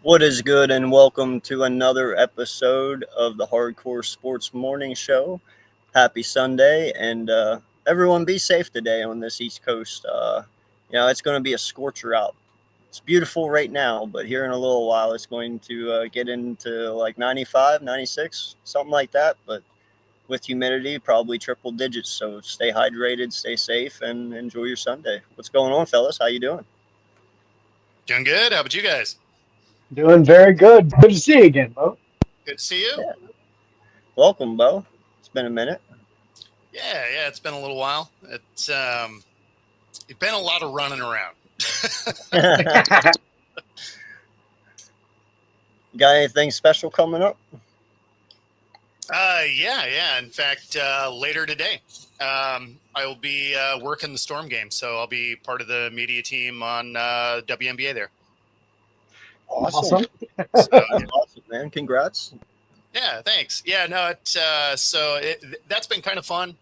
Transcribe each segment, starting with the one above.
What is good, and welcome to another episode of the Hardcore Sports Morning Show. Happy Sunday, and everyone be safe today on this East Coast. It's going to be a scorcher out. It's beautiful right now, but here in a little while, it's going to get into like 95, 96, something like that. But with humidity, probably triple digits. So stay hydrated, stay safe, and enjoy your Sunday. What's going on, fellas? How you doing? Doing good. How about you guys? Doing very good. Good to see you again, Bo. Good to see you. Yeah. Welcome, Bo. It's been a minute. Yeah. It's been a little while. It's been a lot of running around. Got anything special coming up? Yeah. In fact, later today, I will be working the Storm game, so I'll be part of the media team on WNBA there. Awesome. So, Awesome, man. Congrats. yeah, thanks. Yeah, no, that's been kind of fun.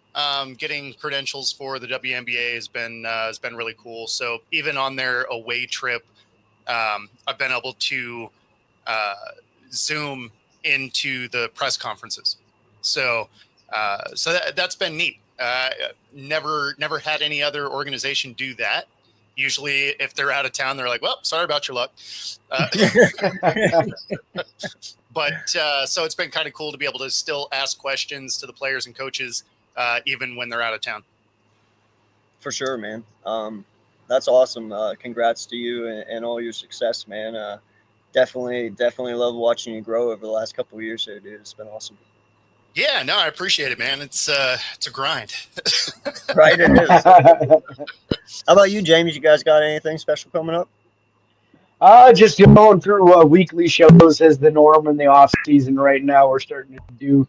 Getting credentials for the WNBA has been really cool. So even on their away trip, I've been able to Zoom into the press conferences. So that's been neat. Never had any other organization do that. Usually, if they're out of town, they're like, "Well, sorry about your luck." But so it's been kind of cool to be able to still ask questions to the players and coaches, even when they're out of town. For sure, man. That's awesome. Congrats to you and all your success, man. Definitely love watching you grow over the last couple of years here, dude. It's been awesome. Yeah, no, I appreciate it, man. It's a grind. Right, it is. How about you, James? You guys got anything special coming up? Just going through weekly shows as the norm in the off season right now. We're starting to do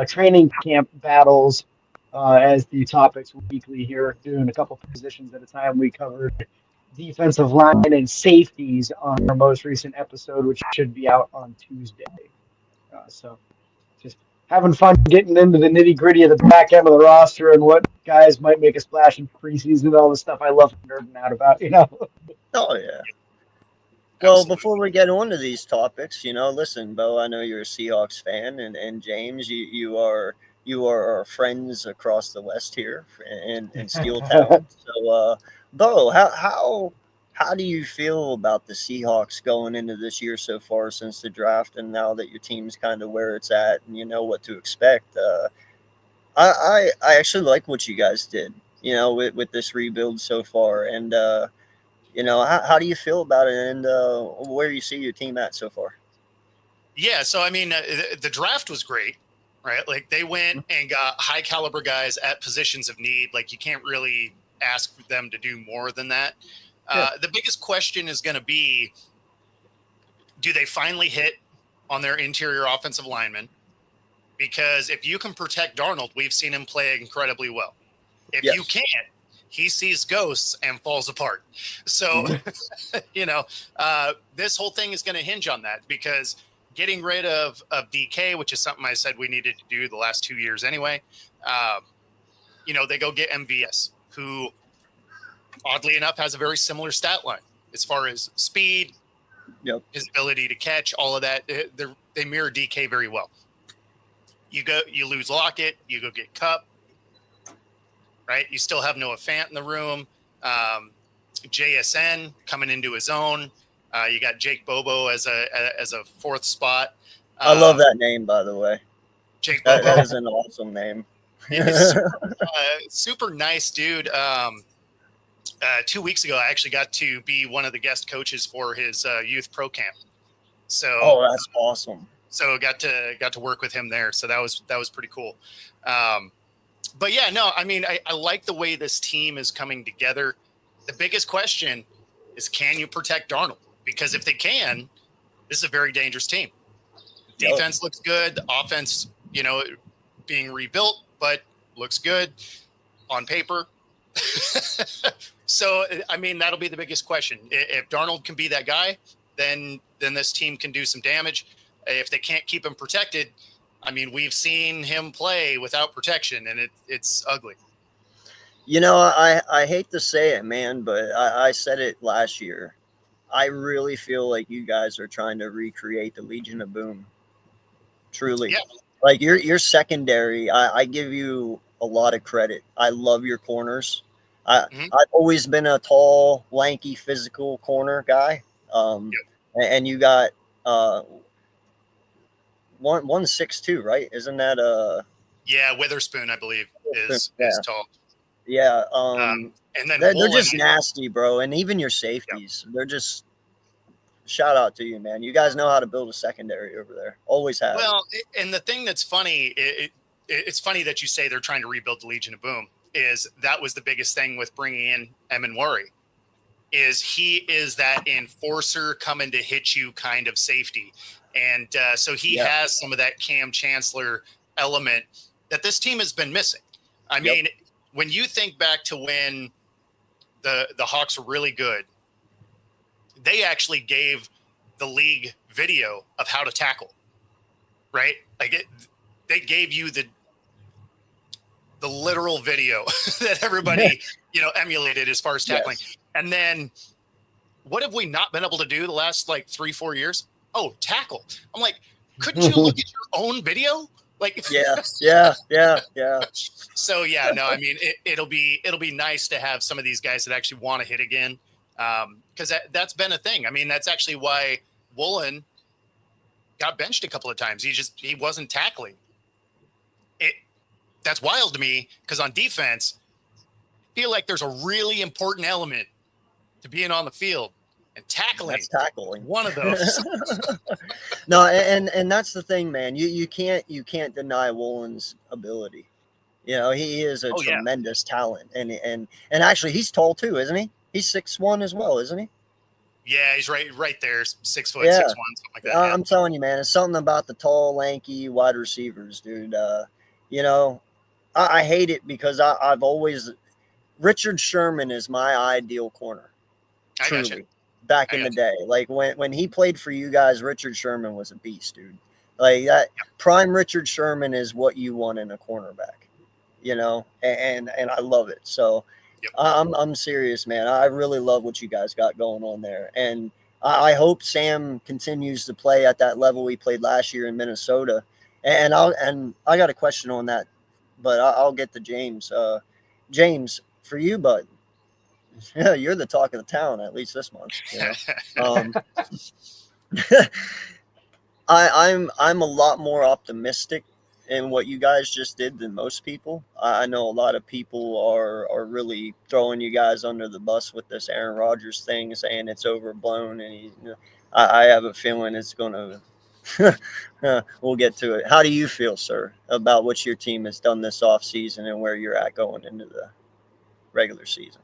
training camp battles as the topics weekly here, doing a couple positions at a time. We covered defensive line and safeties on our most recent episode, which should be out on Tuesday. So just having fun getting into the nitty gritty of the back end of the roster and what guys might make a splash in preseason, all the stuff I love nerding out about. Oh yeah. Well, Absolutely. before we get on to these topics, listen, Bo, I know you're a Seahawks fan, and James, you are our friends across the West here in Steel Town. So, Bo, how do you feel about the Seahawks going into this year so far since the draft, and now that your team's kind of where it's at and you know what to expect? I actually like what you guys did, with this rebuild so far, and how do you feel about it, and where you see your team at so far? Yeah, so I mean, the draft was great, right? Like they went and got high caliber guys at positions of need. Like you can't really ask them to do more than that. The biggest question is going to be, do they finally hit on their interior offensive linemen? Because if you can protect Darnold, we've seen him play incredibly well. If you can't, he sees ghosts and falls apart. So, this whole thing is going to hinge on that, because getting rid of DK, which is something I said we needed to do the last 2 years anyway. They go get MVS, who oddly enough has a very similar stat line as far as speed, his ability to catch, all of that. They mirror DK very well. You lose Lockett, you go get Kupp, right? You still have Noah Fant in the room. JSN coming into his own. You got Jake Bobo as a fourth spot. I love that name, by the way. Jake Bobo. That is an awesome name. Super nice dude. 2 weeks ago, I actually got to be one of the guest coaches for his youth pro camp. So, that's awesome. So got to work with him there. So that was pretty cool. But yeah, no, I mean, I like the way this team is coming together. The biggest question is, can you protect Darnold? Because if they can, this is a very dangerous team. Defense looks good. The offense, being rebuilt, but looks good on paper. So, I mean, that'll be the biggest question. If Darnold can be that guy, then this team can do some damage. If they can't keep him protected, I mean, we've seen him play without protection, and it's ugly. I hate to say it, man, but I said it last year. I really feel like you guys are trying to recreate the Legion of Boom. Truly, Yeah. like your secondary, I give you a lot of credit. I love your corners. Mhm. I've always been a tall, lanky, physical corner guy. Yep. And you got uh 162, right? Isn't that Yeah, Witherspoon, I believe, is yeah, tall. yeah. And then They're Woolen, just nasty, bro. And even your yeah. safeties, they're just shout out to you, man. You guys know how to build a secondary over there. Always have. Well, and the thing that's funny, it's funny that you say they're trying to rebuild the Legion of Boom. Is that was the biggest thing with bringing in Emin Worry. Is he is that enforcer coming to hit you kind of safety, and so he Yeah. has some of that Cam Chancellor element that this team has been missing. I Yep. mean, when you think back to when the Hawks were really good, they actually gave the league video of how to tackle, right? They gave you the literal video that everybody emulated as far as tackling. Yes. And then what have we not been able to do the last like 3-4 years? Oh, tackle. I'm like, couldn't you look at your own video? Like, Yeah. So yeah, no, I mean, it'll be nice to have some of these guys that actually want to hit again, because that's been a thing. I mean, that's actually why Woolen got benched a couple of times. He wasn't tackling. That's wild to me because on defense, I feel like there's a really important element to being on the field, and tackling. That's tackling. One of those. No, and that's the thing, man. You can't deny Woolen's ability. You know, he is a tremendous talent, and actually he's tall too, isn't he? He's 6'1" as well, isn't he? Yeah, he's right there, 6 foot, Yeah. 6'1", something like that. I'm telling you, man, it's something about the tall, lanky wide receivers, dude. You know, I hate it because I've always Richard Sherman is my ideal corner. I got Truly, you. back in the day, like when he played for you guys, Richard Sherman was a beast, dude. Like that prime Richard Sherman is what you want in a cornerback, you know, and I love it. So Yep. I'm serious, man. I really love what you guys got going on there, and I hope Sam continues to play at that level he played last year in Minnesota. And I got a question on that, but I'll get to James. James, for you, bud. Yeah, you're the talk of the town at least this month. You know? I'm a lot more optimistic in what you guys just did than most people. I know a lot of people are really throwing you guys under the bus with this Aaron Rodgers thing, saying it's overblown, and I have a feeling it's going to. We'll get to it. How do you feel, sir, about what your team has done this offseason and where you're at going into the regular season?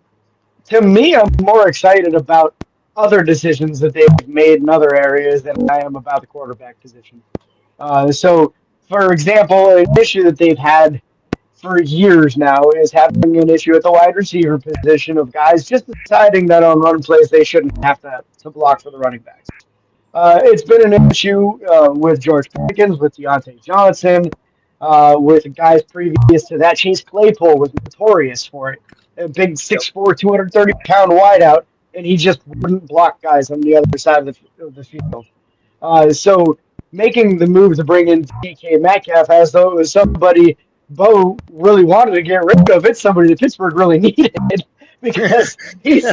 To me, I'm more excited about other decisions that they've made in other areas than I am about the quarterback position. So, for example, an issue that they've had for years now is having an issue at the wide receiver position of guys just deciding that on run plays they shouldn't have to block for the running backs. It's been an issue with George Pickens, with Deontay Johnson, with guys previous to that. Chase Claypool was notorious for it. A big 6'4", 230-pound wideout, and he just wouldn't block guys on the other side of the field. So making the move to bring in DK Metcalf as though it was somebody Bo really wanted to get rid of, it's somebody that Pittsburgh really needed because he's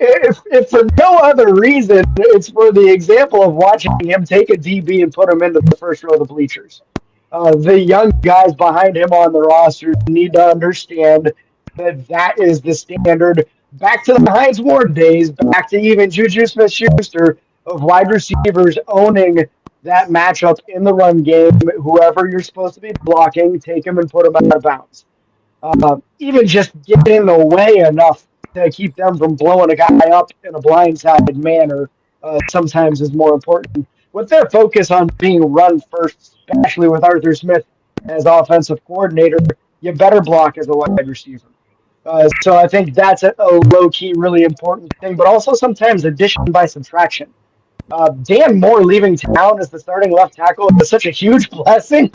if for no other reason, it's for the example of watching him take a DB and put him into the first row of the bleachers. The young guys behind him on the roster need to understand that is the standard. Back to the Hines Ward days, back to even Juju Smith-Schuster of wide receivers owning that matchup in the run game. Whoever you're supposed to be blocking, take him and put him out of bounds. Even just get in the way enough to keep them from blowing a guy up in a blindsided manner sometimes is more important. With their focus on being run first, especially with Arthur Smith as offensive coordinator, you better block as a wide receiver. So I think that's a low-key, really important thing, but also sometimes addition by subtraction. Dan Moore leaving town as the starting left tackle is such a huge blessing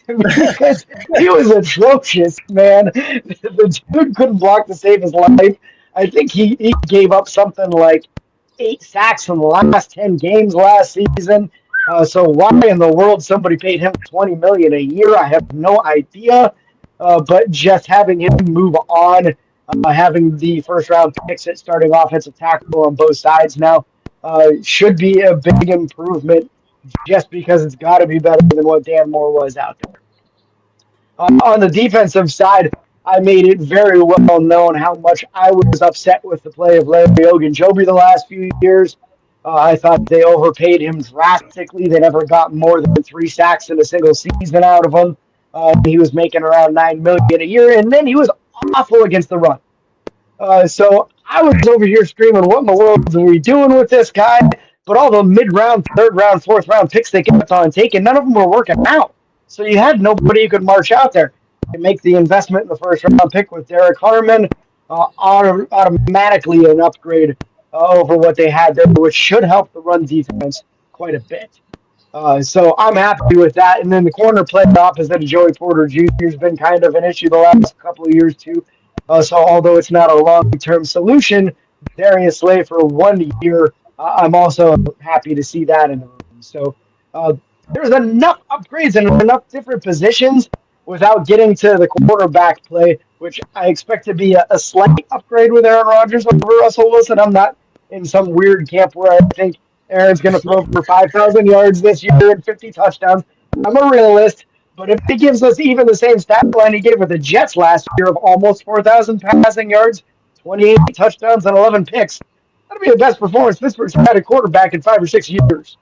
because he was atrocious, man. The dude couldn't block to save his life. I think he gave up something like 8 sacks in the last 10 games last season. So why in the world somebody paid him $20 million a year, I have no idea. But just having him move on, having the first round picks at starting offensive tackle on both sides now, should be a big improvement just because it's got to be better than what Dan Moore was out there. On the defensive side, I made it very well known how much I was upset with the play of Larry Ogunjobi the last few years. I thought they overpaid him drastically. They never got more than 3 sacks in a single season out of him. He was making around $9 million a year, and then he was awful against the run. So I was over here screaming, "What in the world are we doing with this guy?" But all the mid-round, third-round, fourth-round picks they kept on taking, none of them were working out. So you had nobody who could march out there and make the investment in the first-round pick with Derek Harmon, automatically an upgrade over what they had there, which should help the run defense quite a bit. So I'm happy with that. And then the corner play opposite of Joey Porter Jr. has been kind of an issue the last couple of years, too. So although it's not a long-term solution, Darius Slay for 1 year, I'm also happy to see that in the room. So there's enough upgrades and enough different positions without getting to the quarterback play, which I expect to be a slight upgrade with Aaron Rodgers over Russell Wilson. I'm not in some weird camp where I think Aaron's going to throw for 5,000 yards this year and 50 touchdowns. I'm a realist. But if he gives us even the same stat line he gave with the Jets last year of almost 4,000 passing yards, 28 touchdowns, and 11 picks, that'll be the best performance Pittsburgh's had a quarterback in 5 or 6 years.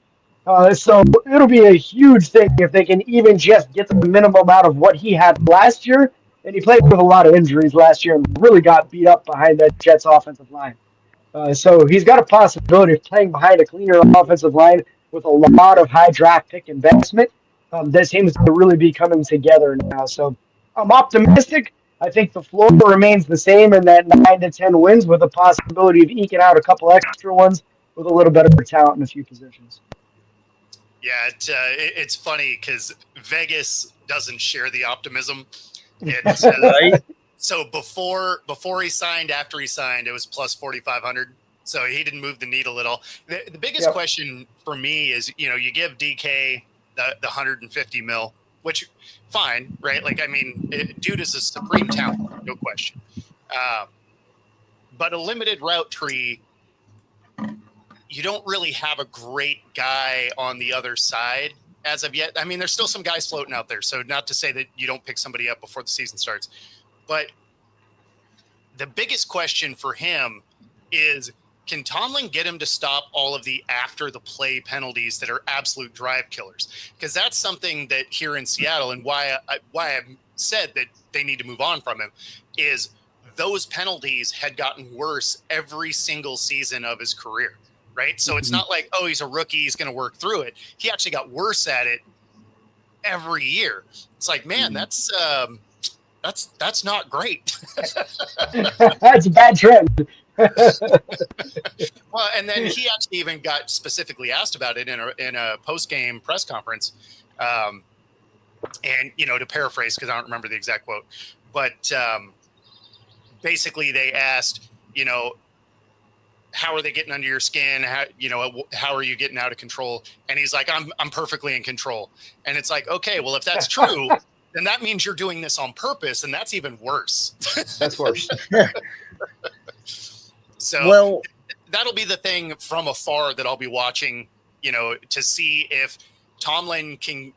So it'll be a huge thing if they can even just get the minimum out of what he had last year. And he played with a lot of injuries last year and really got beat up behind that Jets offensive line. So he's got a possibility of playing behind a cleaner offensive line with a lot of high draft pick investment. That seems to really be coming together now. So I'm optimistic. I think the floor remains the same in that 9 to 10 wins with a possibility of eking out a couple extra ones with a little better talent in a few positions. Yeah, it's funny because Vegas doesn't share the optimism. It's, Right? So before he signed, after he signed, it was plus 4,500. So he didn't move the needle at all. The biggest question for me is, you give DK the 150 mil, which fine, right? Like, I mean, dude is a supreme talent, no question. But a limited route tree, you don't really have a great guy on the other side as of yet. I mean, there's still some guys floating out there. So not to say that you don't pick somebody up before the season starts, but the biggest question for him is, can Tomlin get him to stop all of the after the play penalties that are absolute drive killers? Because that's something that here in Seattle, and why I've said that they need to move on from him, is those penalties had gotten worse every single season of his career, right? So it's not like, oh, he's a rookie, he's going to work through it. He actually got worse at it every year. It's like, man, that's not great. That's a bad trend. Well, and then he actually even got specifically asked about it in a post-game press conference. And, to paraphrase, because I don't remember the exact quote, but basically they asked, how are they getting under your skin? How are you getting out of control? And he's like, I'm perfectly in control. And it's like, okay, well, if that's true, then that means you're doing this on purpose. And that's even worse. That's worse. So that'll be the thing from afar that I'll be watching, to see if Tomlin can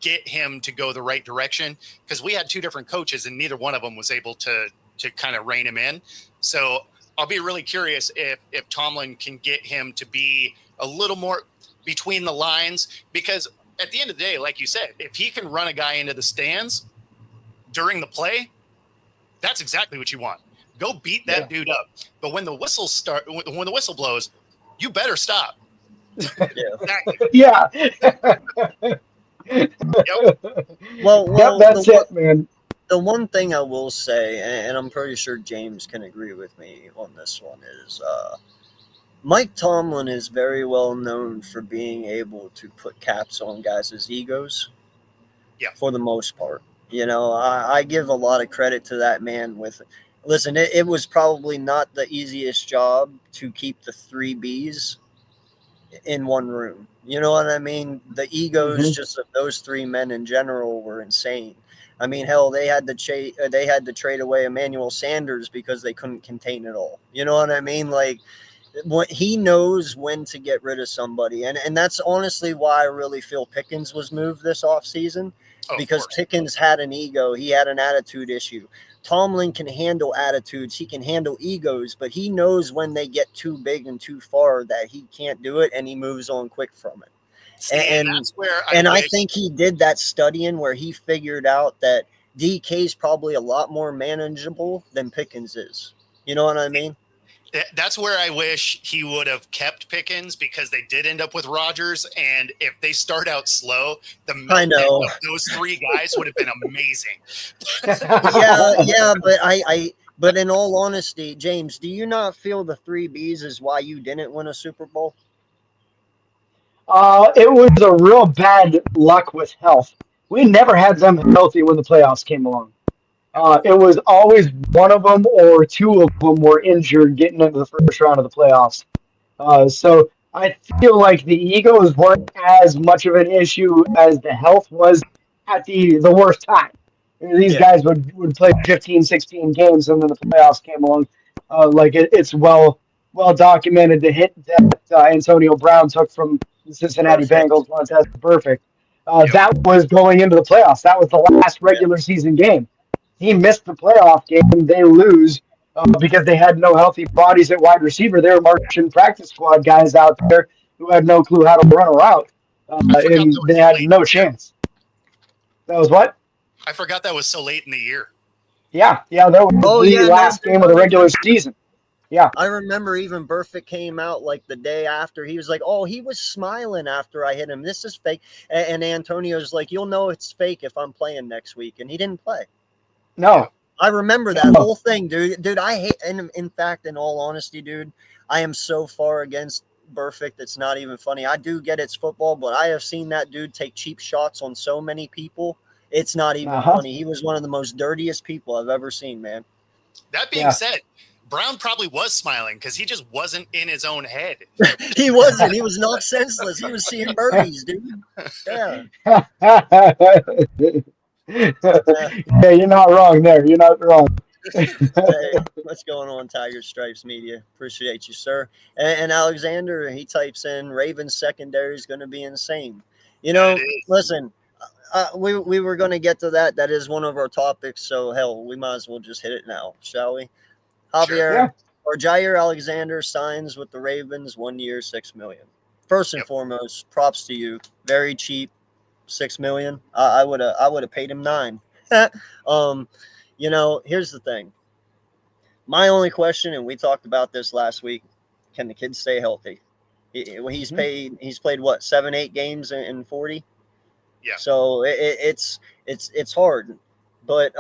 get him to go the right direction. Because we had two different coaches and neither one of them was able to kind of rein him in. So I'll be really curious if Tomlin can get him to be a little more between the lines, because at the end of the day, like you said, if he can run a guy into the stands during the play, that's exactly what you want. Go beat that dude up. But when the whistle blows, you better stop. Yeah. Yep. Well, that's it, man. The one thing I will say, and I'm pretty sure James can agree with me on this one, is Mike Tomlin is very well known for being able to put caps on guys' egos. Yeah. For the most part. I give a lot of credit to that man with Listen, it was probably not the easiest job to keep the three Bs in one room. You know what I mean? The egos Hmm. just of those three men in general were insane. I mean, hell, they had to trade away Emmanuel Sanders because they couldn't contain it all. You know what I mean? Like, what he knows when to get rid of somebody, and that's honestly why I really feel Pickens was moved this offseason, Oh, of because course. Pickens had an ego, he had an attitude issue. Tomlin can handle attitudes, he can handle egos, but he knows when they get too big and too far that he can't do it, and he moves on quick from it. See, and And that's where I and I wish think he did that studying where he figured out that DK is probably a lot more manageable than Pickens is. You know what I mean? that's where I wish he would have kept Pickens, because they did end up with Rodgers, and if they start out slow, the I meltdown know. of those three guys would have been amazing. Yeah, yeah, but but in all honesty, James, do you not feel the three Bs is why you didn't win a Super Bowl? It was a real bad luck with health. We never had them healthy when the playoffs came along. It was always one of them or two of them were injured getting into the first round of the playoffs. So I feel like the egos weren't as much of an issue as the health was at the worst time. These Yeah, guys would play 15, 16 games, and then the playoffs came along. It's well documented the hit that Antonio Brown took from the Cincinnati perfect. Bengals Montez Perfect. Yep. That was going into the playoffs. That was the last Yeah, regular season game. He missed the playoff game. They lose because they had no healthy bodies at wide receiver. They were marching practice squad guys out there who had no clue how to run a route, I forgot that and was they so had late. no chance. That was what? I forgot that was so late in the year. Yeah, yeah. That was oh the yeah, no, last dude, game of I the regular remember. season. Yeah. I remember even Burfict came out like the day after. He was like, "Oh, he was smiling after I hit him. This is fake." And Antonio's like, "You'll know it's fake if I'm playing next week," and he didn't play. Yep. No. I remember that No. whole thing, dude. Dude, I hate. And in fact, in all honesty, dude, I am so far against Burfict. It's not even funny. I do get it's football, but I have seen that dude take cheap shots on so many people. It's not Uh even huh. funny. He was one of the most dirtiest people I've ever seen, man. That being Yeah. said, Brown probably was smiling because he just wasn't in his own head. He wasn't. He was knocked senseless. He was seeing birdies, dude. Yeah. Uh, Yeah, you're not wrong there. You're not wrong. Hey, what's going on, Tiger Stripes Media? Appreciate you, sir. And Alexander, he types in Ravens secondary is going to be insane. You That know, is. listen, we were going to get to that. That is one of our topics. So hell, we might as well just hit it now, shall we? Sure. Yeah. Javier or Jaire Alexander signs with the Ravens 1 year, 6 million. First and Yep. foremost, props to you. Very cheap, 6 million. I would have paid him 9. um, here's the thing. My only question, and we talked about this last week, can the kid stay healthy? Mhm. He's played what 7 8 games in 40. Yeah. So it's hard, but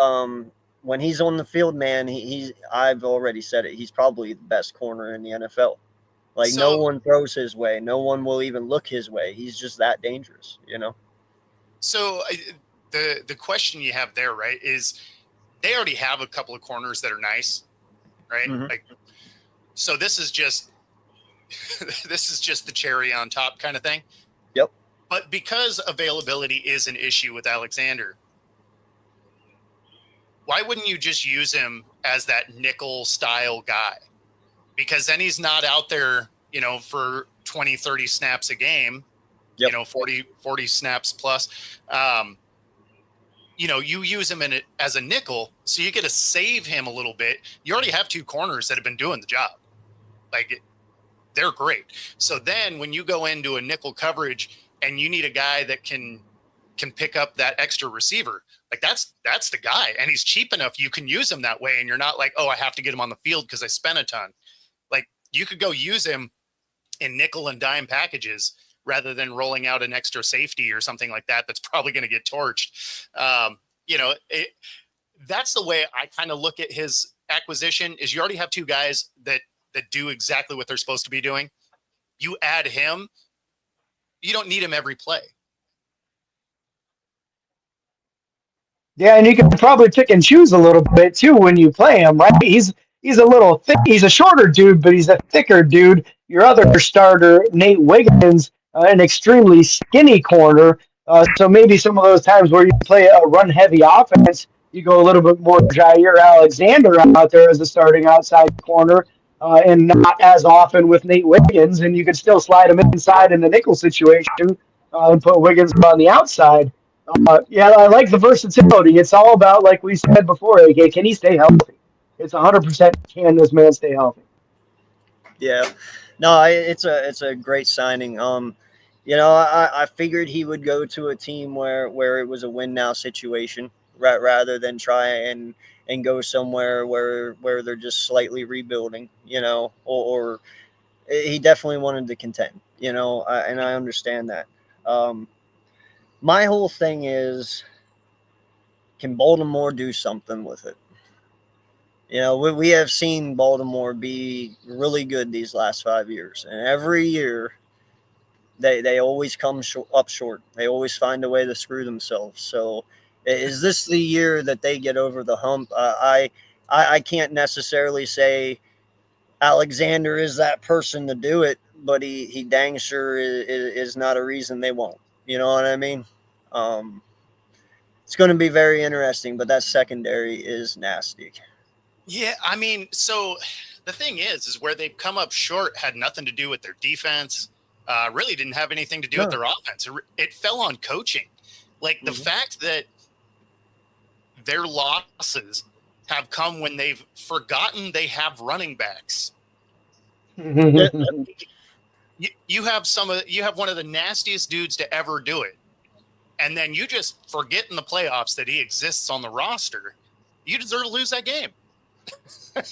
when he's on the field, man, he's I've already said it. He's probably the best corner in the NFL. Like no So one throws his way. No one will even look his way. He's just that dangerous, you know. so the question you have there, right, is they already have a couple of corners that are nice, right? Mm-hmm. Like, so this is just this is just the cherry on top kind of thing. Yep. But because availability is an issue with Alexander, why wouldn't you just use him as that nickel style guy? Because then he's not out there, for 20, 30 snaps a game, Yep. 40 snaps plus. Um, you use him as a nickel, so you get to save him a little bit. You already have two corners that have been doing the job. Like, they're great. So then when you go into a nickel coverage and you need a guy that can pick up that extra receiver, like that's the guy. And he's cheap enough you can use him that way. And you're not like, oh, I have to get him on the field because I spent a ton. Like, you could go use him in nickel and dime packages rather than rolling out an extra safety or something like that that's probably going to get torched. That's the way I kind of look at his acquisition. Is you already have two guys that do exactly what they're supposed to be doing. You add him, you don't need him every play. Yeah, and you can probably pick and choose a little bit too when you play him, right? He's a little thick. He's a shorter dude, but he's a thicker dude. Your other starter, Nate Wiggins, an extremely skinny corner. So maybe some of those times where you play a run heavy offense, you go a little bit more Jaire Alexander out there as a starting outside corner, and not as often with Nate Wiggins, and you can still slide him inside in the nickel situation and put Wiggins on the outside. Yeah, I like the versatility. It's all about, like we said before, AK, can he stay healthy? It's 100% can this man stay healthy? Yeah, no, it's a great signing. I figured he would go to a team where it was a win now situation, rather than try and go somewhere where they're just slightly rebuilding. Or he definitely wanted to contend. And I understand that. Um, my whole thing is, can Baltimore do something with it? We have seen Baltimore be really good these last 5 years, and every year they always come up short. They always find a way to screw themselves. So, is this the year that they get over the hump? I can't necessarily say Alexander is that person to do it, but he dang sure is not a reason they won't. You know what I mean? Um, it's going to be very interesting, but that secondary is nasty. Yeah, I mean, so the thing is where they've come up short had nothing to do with their defense. Really didn't have anything to do with No. their offense. It fell on coaching. Like the Mm-hmm. fact that their losses have come when they've forgotten they have running backs. You have one of the nastiest dudes to ever do it, and then you just forget in the playoffs that he exists on the roster. You deserve to lose that game.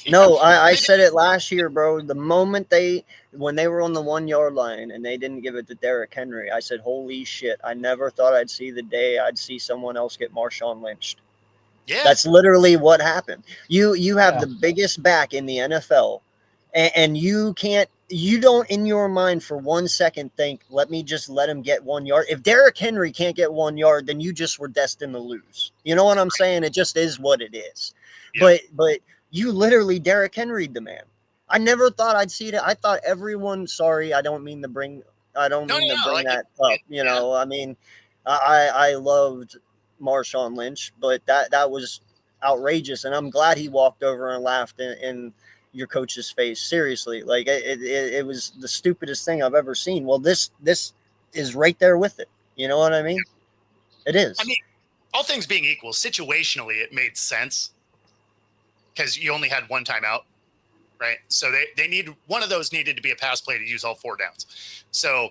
No, I said it last year, bro. The moment when they were on the 1 yard line and they didn't give it to Derrick Henry, I said, "Holy shit!" I never thought I'd see the day I'd see someone else get Marshawn lynched. Yeah, That's literally what happened. You have Yeah. the biggest back in the NFL, and you don't in your mind for 1 second think, let me just let him get 1 yard. If Derrick Henry can't get 1 yard, then you just were destined to lose. You know what I'm saying? It just is what it is. yeah. But you literally Derrick Henry the man. I never thought I'd see that. I thought everyone. Sorry, I don't No, no, mean to no. bring Like that up. yeah. I mean, I loved Marshawn Lynch, but that was outrageous, and I'm glad he walked over and laughed in your coach's face. Seriously, like it was the stupidest thing I've ever seen. Well, this is right there with it. You know what I mean? It I is. mean, all things being equal, situationally, it made sense because you only had one timeout, right? So they need one of those needed to be a pass play to use all four downs. So,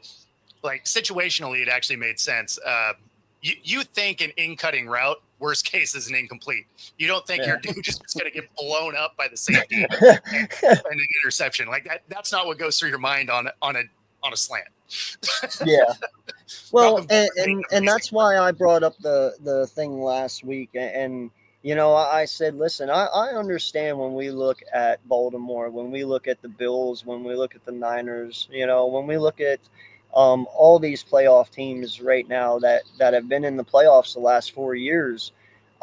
like situationally, it actually made sense. You think an in-cutting route, worst case, is an incomplete. You don't think your Yeah. dude just going to get blown up by the safety and an interception like that. That's not what goes through your mind on a slant. Yeah. Well, Melvin and, Gordon made and an and amazing that's why I brought up the thing last week, and I said, listen, I understand when we look at Baltimore, when we look at the Bills, when we look at the Niners, when we look at all these playoff teams right now that have been in the playoffs the last 4 years.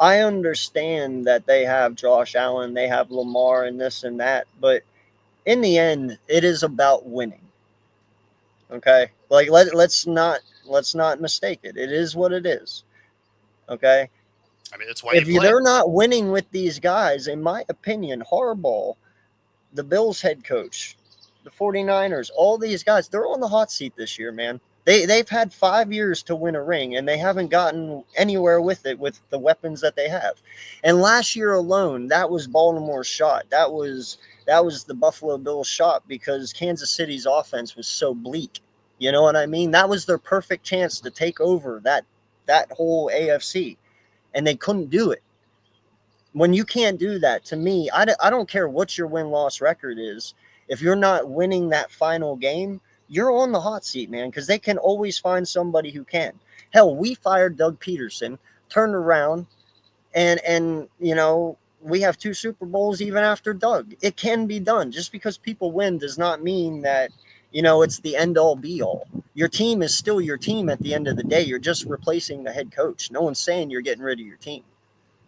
I understand that they have Josh Allen, they have Lamar, and this and that, but in the end, it is about winning. Okay, like let's not mistake it. It is what it is. Okay, I mean, that's why you if play. they're not winning with these guys, in my opinion, Harbaugh, the Bills head coach, the 49ers, all these guys, they're on the hot seat this year, man. They've had 5 years to win a ring, and they haven't gotten anywhere with it with the weapons that they have. And last year alone, that was Baltimore's shot. That was the Buffalo Bills shot because Kansas City's offense was so bleak. You know what I mean? That was their perfect chance to take over that whole AFC, and they couldn't do it. When you can't do that, to me, I don't care what your win loss record is. If you're not winning that final game, you're on the hot seat, man, because they can always find somebody who can. Hell, we fired Doug Peterson, turned around, and we have two Super Bowls even after Doug. It can be done. Just because people win does not mean that it's the end all be all. Your team is still your team at the end of the day. You're just replacing the head coach. No one's saying you're getting rid of your team.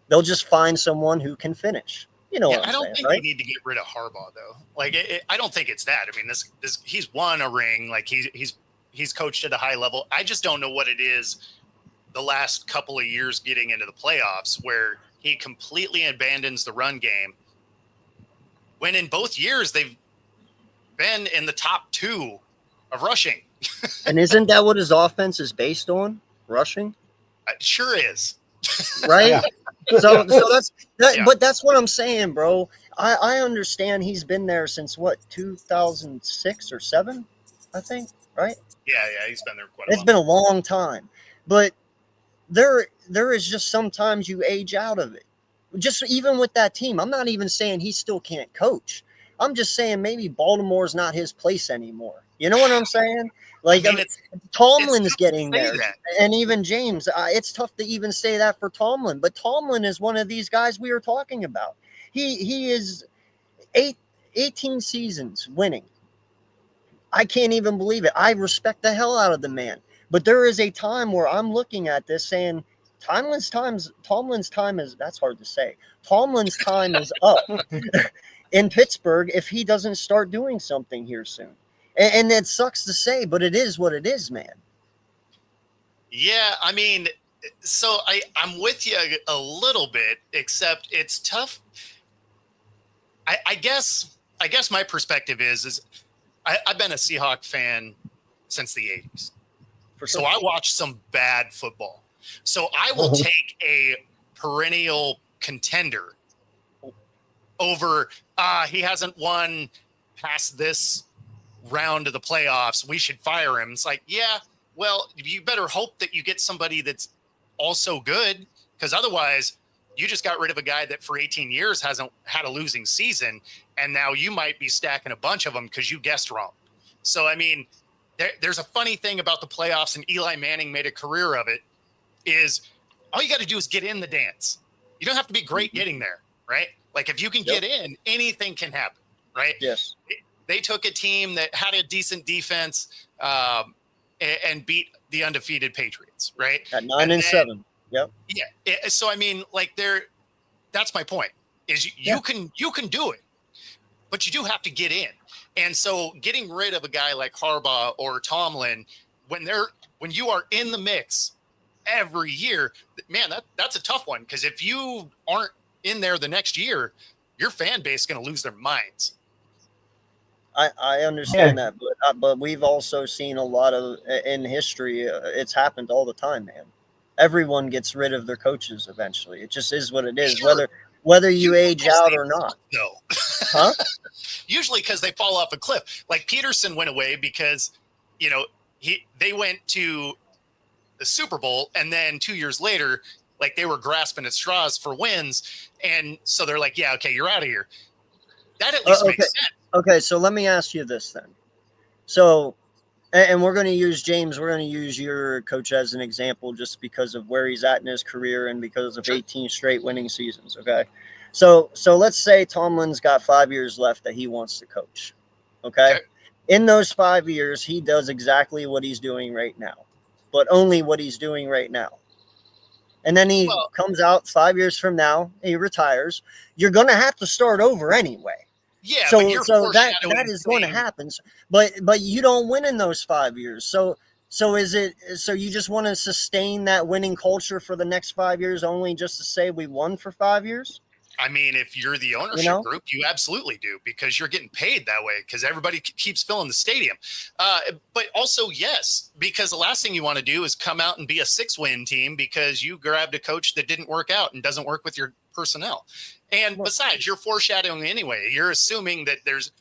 They'll just find someone who can finish. You know Yeah, what I'm I don't saying, think you right? need to get rid of Harbaugh though. Like, I don't think it's that. I mean, this he's won a ring. Like he's coached at a high level. I just don't know what it is. The last couple of years getting into the playoffs, where he completely abandons the run game, when in both years they've been in the top 2 of rushing. And isn't that what his offense is based on? Rushing, It sure is. right? Yeah. So Yeah. that's that, Yeah. but that's what I'm saying, bro. I understand he's been there since what 2006 or 7, I think, right? Yeah, he's been there quite a It's while. been a long time, but there is just sometimes you age out of it. Just even with that team, I'm not even saying he still can't coach. I'm just saying maybe Baltimore's not his place anymore. You know what I'm saying? I Like mean, it's Tomlin's tough to getting say there, that. and even James. It's tough to even say that for Tomlin, but Tomlin is one of these guys we were talking about. He is 18 seasons winning. I can't even believe it. I respect the hell out of the man. But there is a time where I'm looking at this saying Tomlin's time is that's hard to say. Tomlin's time is up in Pittsburgh if he doesn't start doing something here soon. And it sucks to say, but it is what it is, man. Yeah, I mean, so I'm with you a little bit, except it's tough. I guess my perspective is I've been a Seahawk fan since the 80s. For So sure. I watch some bad football. So I will take a perennial contender over he hasn't won past this round of the playoffs. We should fire him. It's like, yeah, well, you better hope that you get somebody that's also good, because otherwise you just got rid of a guy that for 18 years hasn't had a losing season, and now you might be stacking a bunch of them because you guessed wrong. So, I mean, there's a funny thing about the playoffs, and Eli Manning made a career of it, is all you got to do is get in the dance. You don't have to be great getting there, right? Like if you can get in, anything can happen, right? Yes. They took a team that had a decent defense and beat the undefeated Patriots, right? At 9 And and then, 7. Yep. yeah. So I mean, like that's my point. Is you can do it, but you do have to get in. And so getting rid of a guy like Harbaugh or Tomlin when you are in the mix every year, man, that's a tough one, because if you aren't in there the next year, your fan base is going to lose their minds. I understand that, but we've also seen a lot of in history. It's happened all the time, man. Everyone gets rid of their coaches eventually. It just is what it is, Sure. whether you Usually age out or not. though. Huh? Usually because they fall off a cliff. Like Peterson went away because, they went to the Super Bowl, and then 2 years later, like they were grasping at straws for wins, and so they're like, yeah, okay, you're out of here. That at least makes sense. Okay, so let me ask you this then. So, and we're going to use James. We're going to use your coach as an example, just because of where he's at in his career and because of 18 straight winning seasons. Okay, so let's say Tomlin's got 5 years left that he wants to coach. Okay, in those 5 years, he does exactly what he's doing right now, but only what he's doing right now. And then he comes out 5 years from now, he retires. You're going to have to start over anyway. Yeah, So but you're that is going to happen. But you don't win in those 5 years. So you just want to sustain that winning culture for the next 5 years only just to say we won for 5 years? I mean, if you're the ownership group, you absolutely do, because you're getting paid that way, because everybody keeps filling the stadium. But also, yes, because the last thing you want to do is come out and be a 6-win team because you grabbed a coach that didn't work out and doesn't work with your personnel. And besides, you're foreshadowing anyway. You're assuming that there's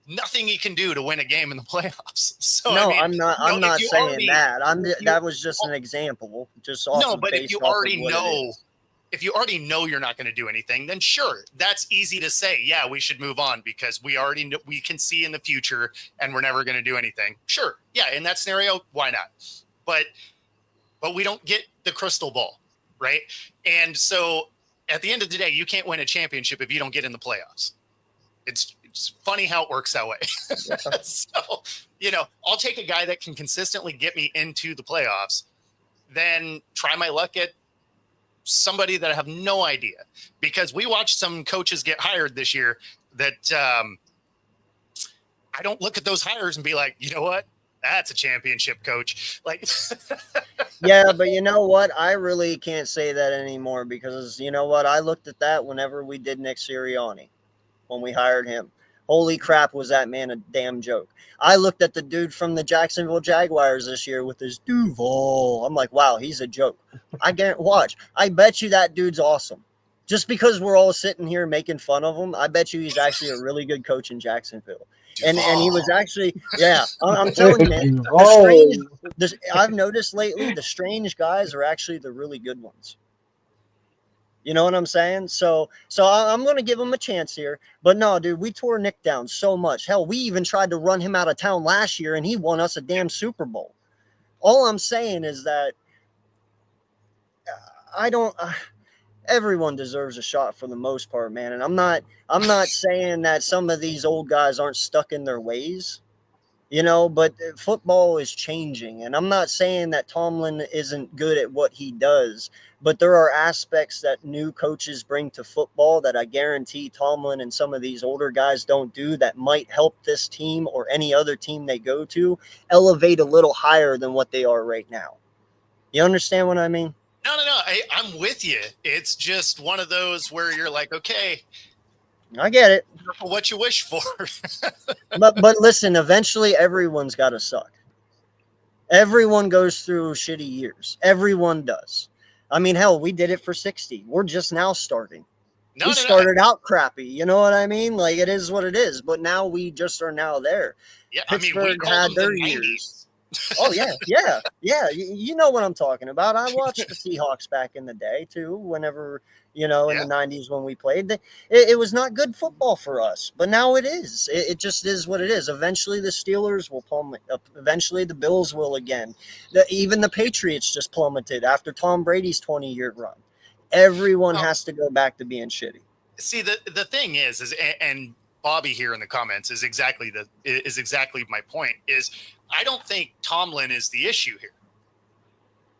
nothing he can do to win a game in the playoffs. So no, I mean, I'm not saying that. That was just an example, just off no, of but if you off already of what know. it is. If you already know you're not going to do anything, then sure, that's easy to say. Yeah, we should move on because we already know, we can see in the future and we're never going to do anything. Sure. Yeah. In that scenario, why not? But we don't get the crystal ball. Right. And so at the end of the day, you can't win a championship if you don't get in the playoffs. It's funny how it works that way. Yeah. So, I'll take a guy that can consistently get me into the playoffs, then try my luck at somebody that I have no idea, because we watched some coaches get hired this year that I don't look at those hires and be like, you know what? That's a championship coach. Like, Yeah, but you know what? I really can't say that anymore because you know what? I looked at that whenever we did Nick Sirianni when we hired him. Holy crap, was that man a damn joke? I looked at the dude from the Jacksonville Jaguars this year with his Duval. I'm like, wow, he's a joke. I can't watch. I bet you that dude's awesome. Just because we're all sitting here making fun of him, I bet you he's actually a really good coach in Jacksonville. And he was actually, yeah, I'm telling you, man, I've noticed lately the strange guys are actually the really good ones. You know what I'm saying? So I'm going to give him a chance here. But no, dude, we tore Nick down so much. Hell, we even tried to run him out of town last year, and he won us a damn Super Bowl. All I'm saying is that I don't. Everyone deserves a shot for the most part, man. And I'm not saying that some of these old guys aren't stuck in their ways. You know, but football is changing. And I'm not saying that Tomlin isn't good at what he does, but there are aspects that new coaches bring to football that I guarantee Tomlin and some of these older guys don't do that might help this team or any other team they go to elevate a little higher than what they are right now. You understand what I mean? No. I'm with you. It's just one of those where you're like, okay, I get it. What you wish for. but listen, eventually everyone's got to suck. Everyone goes through shitty years. Everyone does. I mean, hell, we did it for 60. We're just now starting. We started out crappy. You know what I mean? Like, it is what it is. But now we just are now there. Yeah, Pittsburgh we had their years. Oh, yeah. You know what I'm talking about. I watched the Seahawks back in the day, too, whenever, in the 90s when we played. It was not good football for us, but now it is. It just is what it is. Eventually, the Steelers will plummet. Eventually, the Bills will again. Even the Patriots just plummeted after Tom Brady's 20-year run. Everyone has to go back to being shitty. See, the thing is and Bobby here in the comments is exactly my point. Is I don't think Tomlin is the issue here,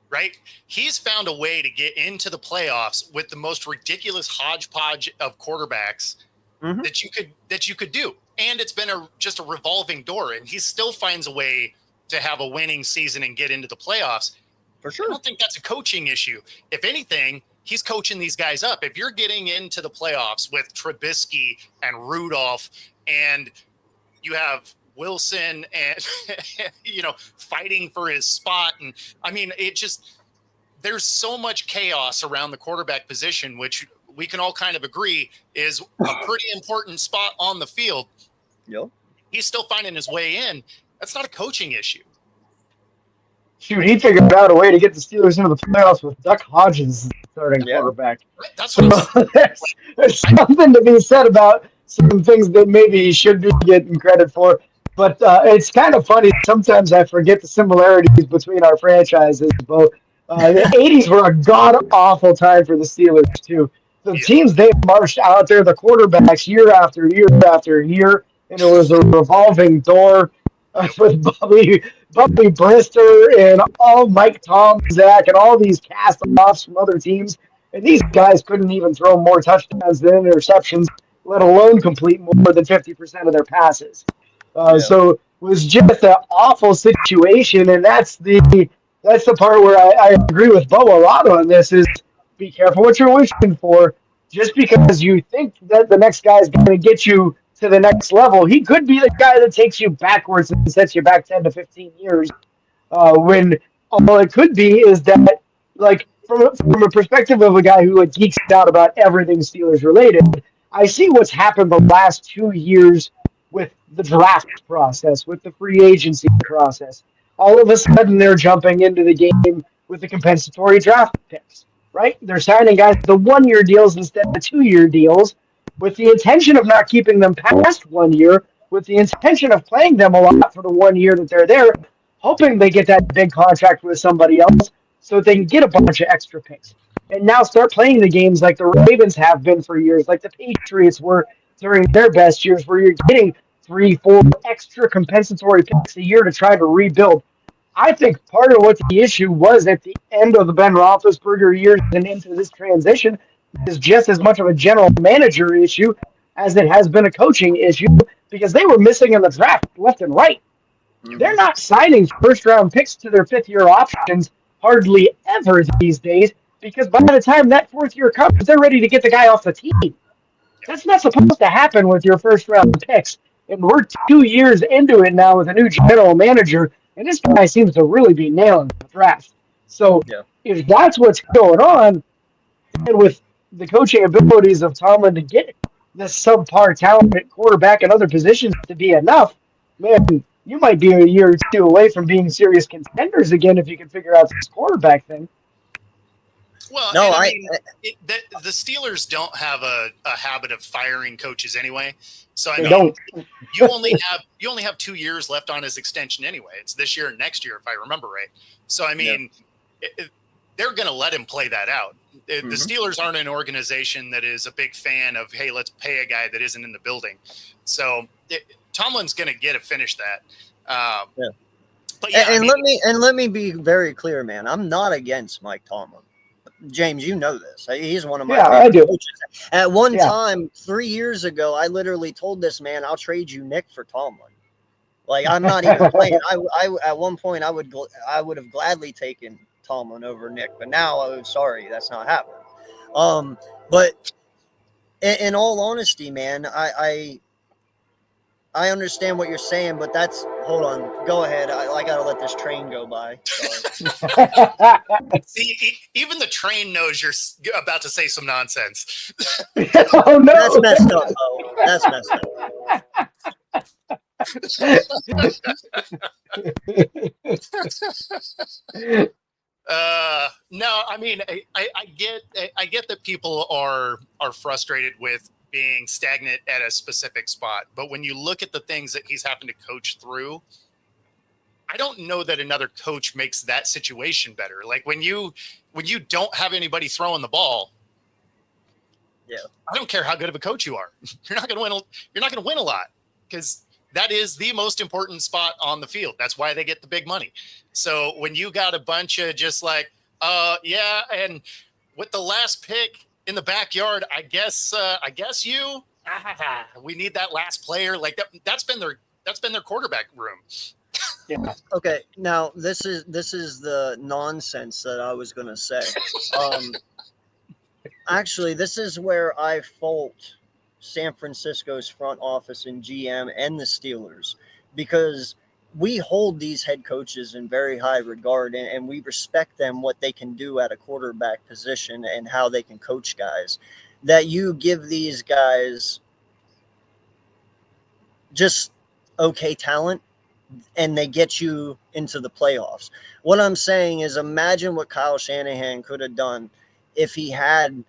right? He's found a way to get into the playoffs with the most ridiculous hodgepodge of quarterbacks that you could do, and it's been just a revolving door. And he still finds a way to have a winning season and get into the playoffs. For sure, I don't think that's a coaching issue. If anything, he's coaching these guys up. If you're getting into the playoffs with Trubisky and Rudolph, and you have Wilson and, fighting for his spot. And I mean, there's so much chaos around the quarterback position, which we can all kind of agree is a pretty important spot on the field. Yep. He's still finding his way in. That's not a coaching issue. Shoot, he figured out a way to get the Steelers into the playoffs with Duck Hodges starting quarterback. That's what there's something to be said about some things that maybe he should be getting credit for. But it's kind of funny. Sometimes I forget the similarities between our franchises. But the 80s were a god-awful time for the Steelers, too. The teams they marched out there, the quarterbacks, year after year after year, and it was a revolving door with Bobby Brister and all Mike Tomczak and all these cast-offs from other teams. And these guys couldn't even throw more touchdowns than interceptions, let alone complete more than 50% of their passes. So it was just an awful situation, and that's the part where I agree with Bo a lot on this is be careful what you're wishing for. Just because you think that the next guy is going to get you to the next level, he could be the guy that takes you backwards and sets you back 10 to 15 years. When all it could be is that, like, from a perspective of a guy who geeks out about everything Steelers related, I see what's happened the last 2 years with the draft process, with the free agency process. All of a sudden, they're jumping into the game with the compensatory draft picks, right? They're signing guys to 1-year deals instead of 2-year deals with the intention of not keeping them past 1 year, with the intention of playing them a lot for the 1 year that they're there, hoping they get that big contract with somebody else so they can get a bunch of extra picks. And now start playing the games like the Ravens have been for years, like the Patriots were during their best years, where you're getting 3-4 extra compensatory picks a year to try to rebuild. I think part of what the issue was at the end of the Ben Roethlisberger years and into this transition is just as much of a general manager issue as it has been a coaching issue because they were missing in the draft left and right. They're Hmm. not signing first round picks to their 5th year options hardly ever these days because by the time that 4th year comes, they're ready to get the guy off the team. That's not supposed to happen with your first round picks. And we're 2 years into it now with a new general manager, and this guy seems to really be nailing the draft. So Yeah. if that's what's going on, and with the coaching abilities of Tomlin to get this subpar talent at quarterback and other positions to be enough, man, you might be a year or two away from being serious contenders again if you can figure out this quarterback thing. Well, No, and I I mean, the Steelers don't have a habit of firing coaches anyway. So I They mean, don't. you only have 2 years left on his extension anyway. It's this year and next year, if I remember right. So I mean, they're going to let him play that out. The Steelers aren't an organization that is a big fan of, hey, let's pay a guy that isn't in the building. So Tomlin's going to get to finish that. But yeah, and let me be very clear, man. I'm not against Mike Tomlin. James, you know this. He's one of my favorite coaches. At one time, 3 years ago, I literally told this man, "I'll trade you Nick for Tomlin." Like, I'm not even playing. I at one point I would have gladly taken Tomlin over Nick, but now I'm sorry, that's not happening. But in all honesty, man, I understand what you're saying, but that's hold on. Go ahead. I gotta let this train go by. Sorry. See, even the train knows you're about to say some nonsense. Oh no, that's messed up. Oh, that's messed up. No, I mean, I get that people are frustrated with being stagnant at a specific spot, but when you look at the things that he's having to coach through, I don't know that another coach makes that situation better. Like when you don't have anybody throwing the ball, I don't care how good of a coach you are, you're not going to win a lot because that is the most important spot on the field. That's why they get the big money. So when you got a bunch of just like, and with the last pick in the backyard, I guess we need that last player. Like that's been their quarterback room. Yeah. Okay, now this is the nonsense that I was going to say. Actually, this is where I fault San Francisco's front office and GM and the Steelers because we hold these head coaches in very high regard and we respect them, what they can do at a quarterback position and how they can coach guys. That you give these guys just okay talent and they get you into the playoffs. What I'm saying is imagine what Kyle Shanahan could have done if he had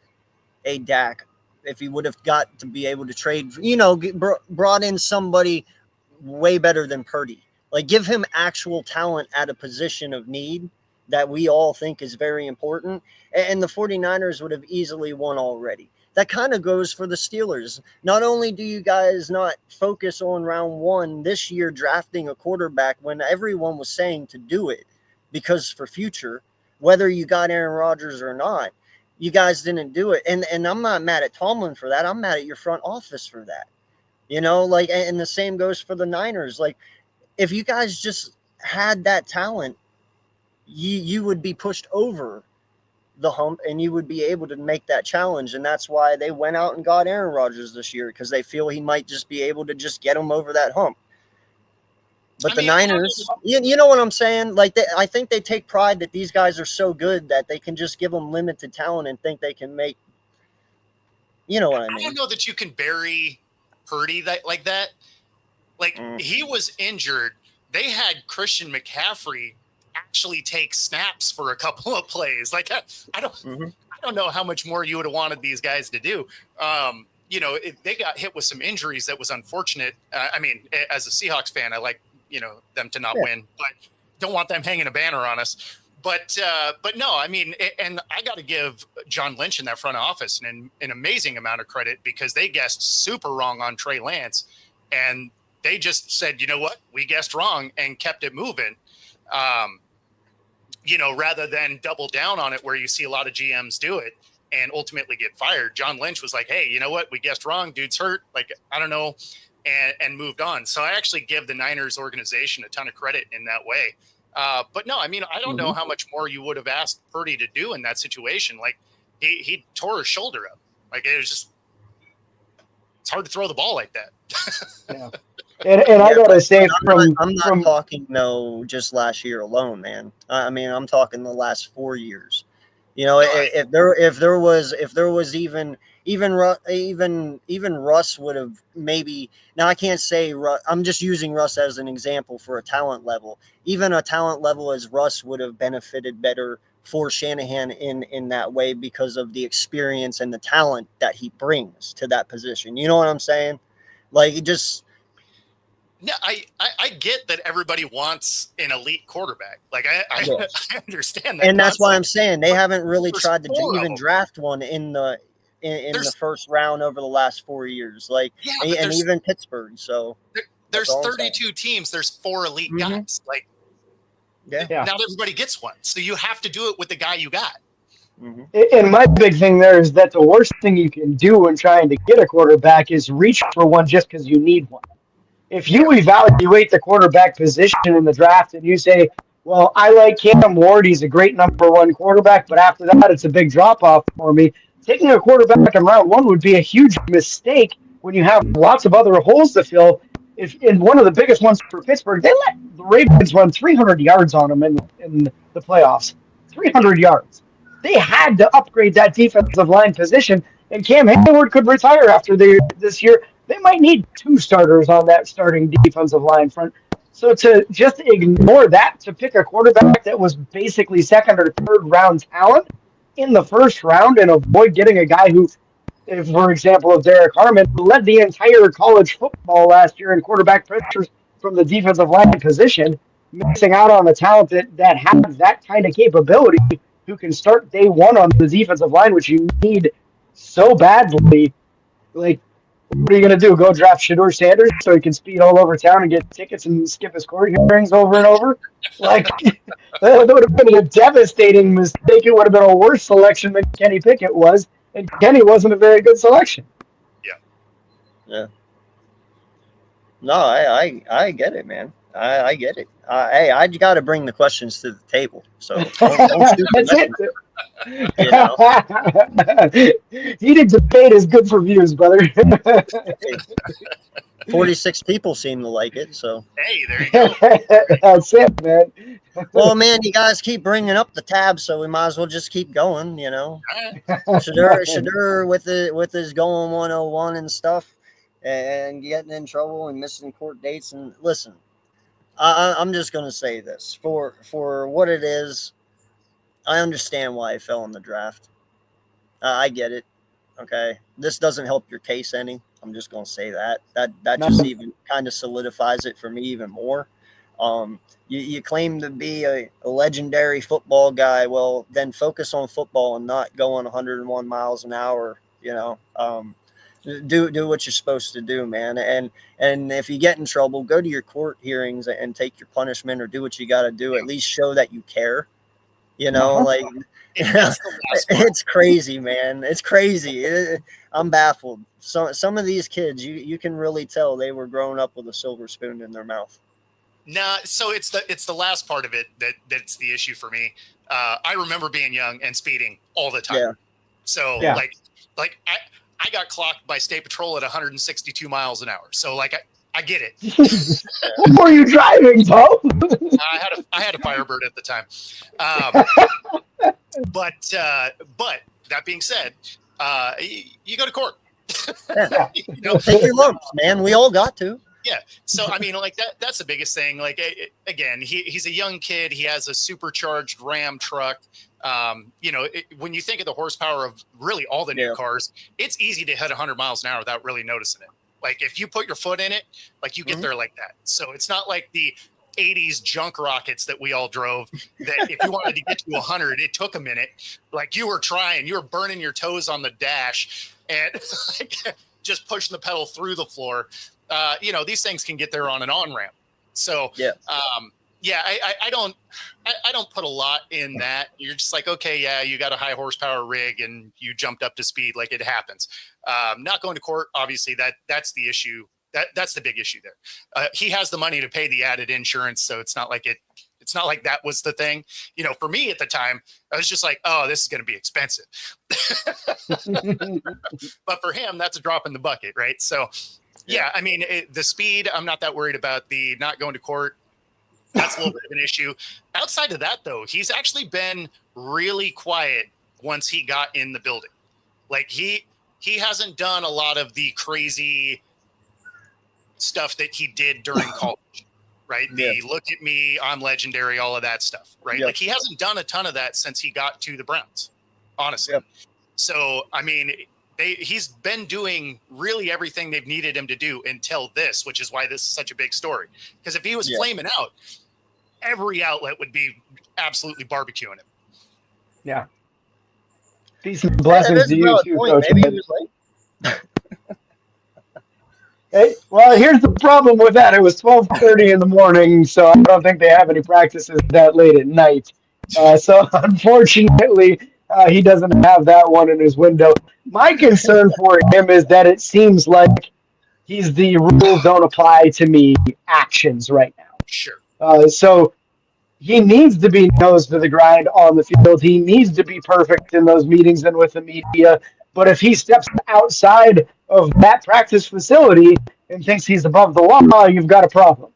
a Dak, if he would have got to be able to trade, brought in somebody way better than Purdy. Like give him actual talent at a position of need that we all think is very important. And the 49ers would have easily won already. That kind of goes for the Steelers. Not only do you guys not focus on round one this year drafting a quarterback when everyone was saying to do it because for future, whether you got Aaron Rodgers or not, you guys didn't do it. And I'm not mad at Tomlin for that. I'm mad at your front office for that. And the same goes for the Niners. Like, if you guys just had that talent, you would be pushed over the hump and you would be able to make that challenge. And that's why they went out and got Aaron Rodgers this year because they feel he might just be able to just get them over that hump. But the Niners, you know what I'm saying? Like, I think they take pride that these guys are so good that they can just give them limited talent and think they can make, you know what I mean? I don't know that you can bury Purdy like that. Like, he was injured. They had Christian McCaffrey actually take snaps for a couple of plays. Like, I don't know how much more you would have wanted these guys to do. They got hit with some injuries that was unfortunate. I mean, as a Seahawks fan, I like, them to not win, but don't want them hanging a banner on us. But no, I mean, and I got to give John Lynch in that front office an amazing amount of credit because they guessed super wrong on Trey Lance. And they just said, you know what, we guessed wrong and kept it moving. Rather than double down on it where you see a lot of GMs do it and ultimately get fired. John Lynch was like, hey, you know what? We guessed wrong. Dude's hurt. Like, I don't know. And moved on. So I actually give the Niners organization a ton of credit in that way. But no, I mean, I don't know how much more you would have asked Purdy to do in that situation. Like, he tore his shoulder up. Like, it's hard to throw the ball like that. Yeah. And I gotta say, I'm not talking just last year alone, man. I mean, I'm talking the last 4 years. If there was even Russ would have maybe. Now I can't say I'm just using Russ as an example for a talent level. Even a talent level as Russ would have benefited better for Shanahan in that way because of the experience and the talent that he brings to that position. You know what I'm saying? Like, just. No, I get that everybody wants an elite quarterback. Like, I understand that. And that's why I'm saying they haven't really tried to even draft one in the first round over the last 4 years. Like, and even Pittsburgh. So there's 32 teams. There's 4 elite guys. Like, not everybody gets one. So you have to do it with the guy you got. Mm-hmm. And my big thing there is that the worst thing you can do when trying to get a quarterback is reach for one just because you need one. If you evaluate the quarterback position in the draft and you say, well, I like Cam Ward, he's a great number 1 quarterback, but after that, it's a big drop-off for me. Taking a quarterback in round 1 would be a huge mistake when you have lots of other holes to fill. In one of the biggest ones for Pittsburgh, they let the Ravens run 300 yards on them in the playoffs. 300 yards. They had to upgrade that defensive line position, and Cam Hayward could retire after this year. They might need 2 starters on that starting defensive line front. So to just ignore that, to pick a quarterback that was basically 2nd or 3rd round talent in the 1st round and avoid getting a guy who, for example, of Derek Harmon, led the entire college football last year in quarterback pressures from the defensive line position, missing out on a talent that has that kind of capability, who can start day 1 on the defensive line, which you need so badly. Like, what are you going to do? Go draft Shedeur Sanders so he can speed all over town and get tickets and skip his court hearings over and over? Like, that would have been a devastating mistake. It would have been a worse selection than Kenny Pickett was, and Kenny wasn't a very good selection. Yeah. No, I get it, man. I get it. Hey, I got to bring the questions to the table. So don't shoot That's it. You know? Heated debate is good for views, brother. 46 people seem to like it, so. Hey, there you go. That's it, man. Well, man, you guys keep bringing up the tab, so we might as well just keep going, you know. Shedeur with his going 101 and stuff, and getting in trouble and missing court dates. And listen, I'm just gonna say this for what it is. I understand why he fell in the draft. I get it. Okay, this doesn't help your case any. I'm just gonna say that just even kind of solidifies it for me even more. You claim to be a legendary football guy. Well, then focus on football and not going 101 miles an hour. You know, do what you're supposed to do, man. And if you get in trouble, go to your court hearings and take your punishment, or do what you got to do. At least show that you care. You know, like. It's crazy, man. It's crazy. I'm baffled. Some of these kids, you can really tell they were growing up with a silver spoon in their mouth. Nah, so it's the last part of it that's the issue for me. I remember being young and speeding all the time. Yeah. So like I got clocked by State Patrol at 162 miles an hour. So like I get it. What were you driving, Bo? I had a Firebird at the time. But that being said, you go to court. Yeah. Take your lumps, man. We all got to. Yeah. So, I mean, like that's the biggest thing. Like, again, he's a young kid. He has a supercharged Ram truck. When you think of the horsepower of really all the new cars, it's easy to hit 100 miles an hour without really noticing it. Like, if you put your foot in it, like, you get there like that. So it's not like the 80s junk rockets that we all drove that if you wanted to get to 100, it took a minute. Like, you were trying, you were burning your toes on the dash and like, just pushing the pedal through the floor. These things can get there on an on-ramp. So, yeah, I don't put a lot in that. You're just like, okay, yeah, you got a high horsepower rig and you jumped up to speed, like it happens. Not going to court, obviously, that's the issue. That's the big issue there. He has the money to pay the added insurance, so it's not like that was the thing. For me at the time, I was just like, oh, this is going to be expensive. But for him, that's a drop in the bucket, right? So, yeah, I mean, the speed, I'm not that worried about. The not going to court, that's a little bit of an issue. Outside of that, though, he's actually been really quiet once he got in the building. Like he hasn't done a lot of the crazy stuff that he did during college, right? The look at me, I'm legendary, all of that stuff, right? Like he hasn't done a ton of that since he got to the Browns, honestly. So, I mean, he's been doing really everything they've needed him to do until this, which is why this is such a big story. Because if he was flaming out, every outlet would be absolutely barbecuing him. Yeah. Peace and blessings to you too, Coach. Maybe he was late. Hey, well, here's the problem with that. It was 12:30 in the morning, so I don't think they have any practices that late at night. So unfortunately, he doesn't have that one in his window. My concern for him is that it seems like he's the rules don't apply to me actions right now. Sure. So he needs to be nose to the grind on the field. He needs to be perfect in those meetings and with the media. But if he steps outside of that practice facility and thinks he's above the law, you've got a problem.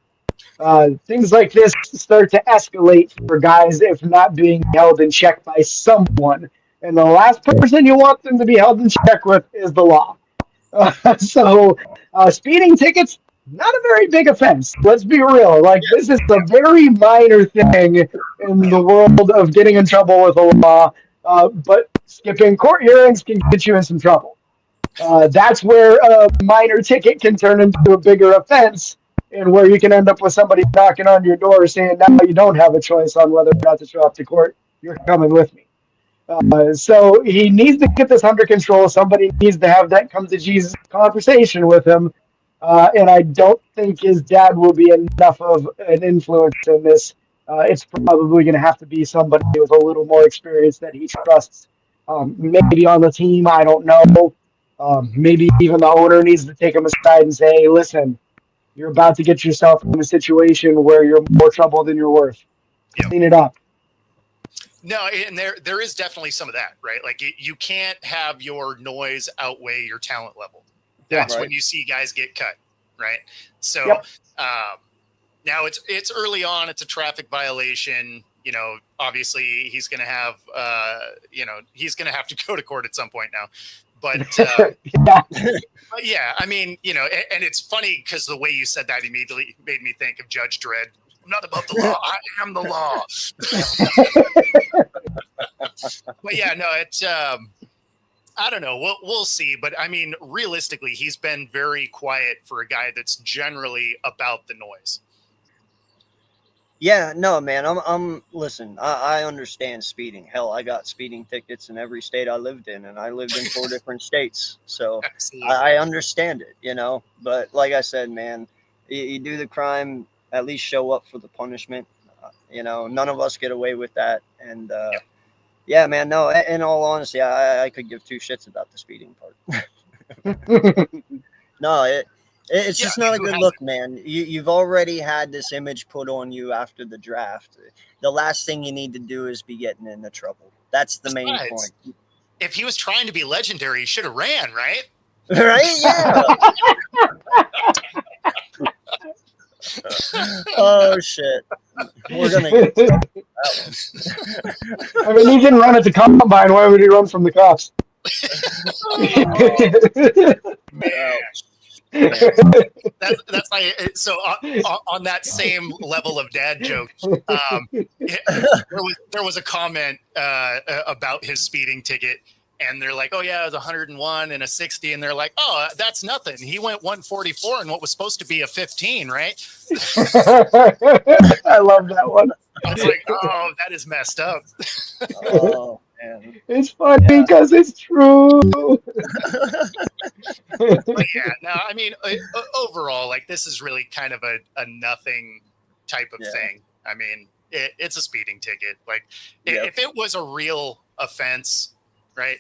Things like this start to escalate for guys if not being held in check by someone. And the last person you want them to be held in check with is the law. So speeding tickets, not a very big offense. Let's be real. Like, this is a very minor thing in the world of getting in trouble with the law. But skipping court hearings can get you in some trouble. That's where a minor ticket can turn into a bigger offense, and where you can end up with somebody knocking on your door saying, now you don't have a choice on whether or not to show up to court. You're coming with me. So he needs to get this under control. Somebody needs to have that come to Jesus conversation with him. And I don't think his dad will be enough of an influence in this. It's probably going to have to be somebody with a little more experience that he trusts. Maybe on the team, I don't know. Maybe even the owner needs to take him aside and say, hey, listen, you're about to get yourself in a situation where you're more trouble than you're worth. Clean it up. No, and there is definitely some of that, right? Like you can't have your noise outweigh your talent level. That's when you see guys get cut, right? So now it's early on. It's a traffic violation. Obviously he's going to have, he's going to have to go to court at some point now. But but yeah, I mean, and it's funny because the way you said that immediately made me think of Judge Dredd. I'm not above the law. I am the law. But yeah, no, it's I don't know. We'll see. But I mean, realistically, he's been very quiet for a guy that's generally about the noise. Yeah, no, man. Listen, I understand speeding. Hell, I got speeding tickets in every state I lived in, and I lived in 4 different states. So I understand it, But like I said, man, you do the crime, at least show up for the punishment. None of us get away with that. And yeah, man, no, in all honesty, I could give 2 shits about the speeding part. No, it's just not a good look, man. You've already had this image put on you after the draft. The last thing you need to do is be getting into trouble. That's the main point. If he was trying to be legendary, he should have ran, right? Right? Yeah. Oh, shit. We're going to get that one. I mean, he didn't run at the combine. Why would he run from the cops? Man. That's like, so on that same level of dad joke, there was a comment about his speeding ticket, and they're like, oh yeah, it was 101 and a 60, and they're like, oh, that's nothing. He went 144 in what was supposed to be a 15, right? I love that one. I was like, oh, that is messed up. Oh, man. It's funny because it's true. But yeah, no, I mean, overall, like, this is really kind of a nothing type of thing. I mean, it's a speeding ticket. Like, Yep. if it was a real offense, right?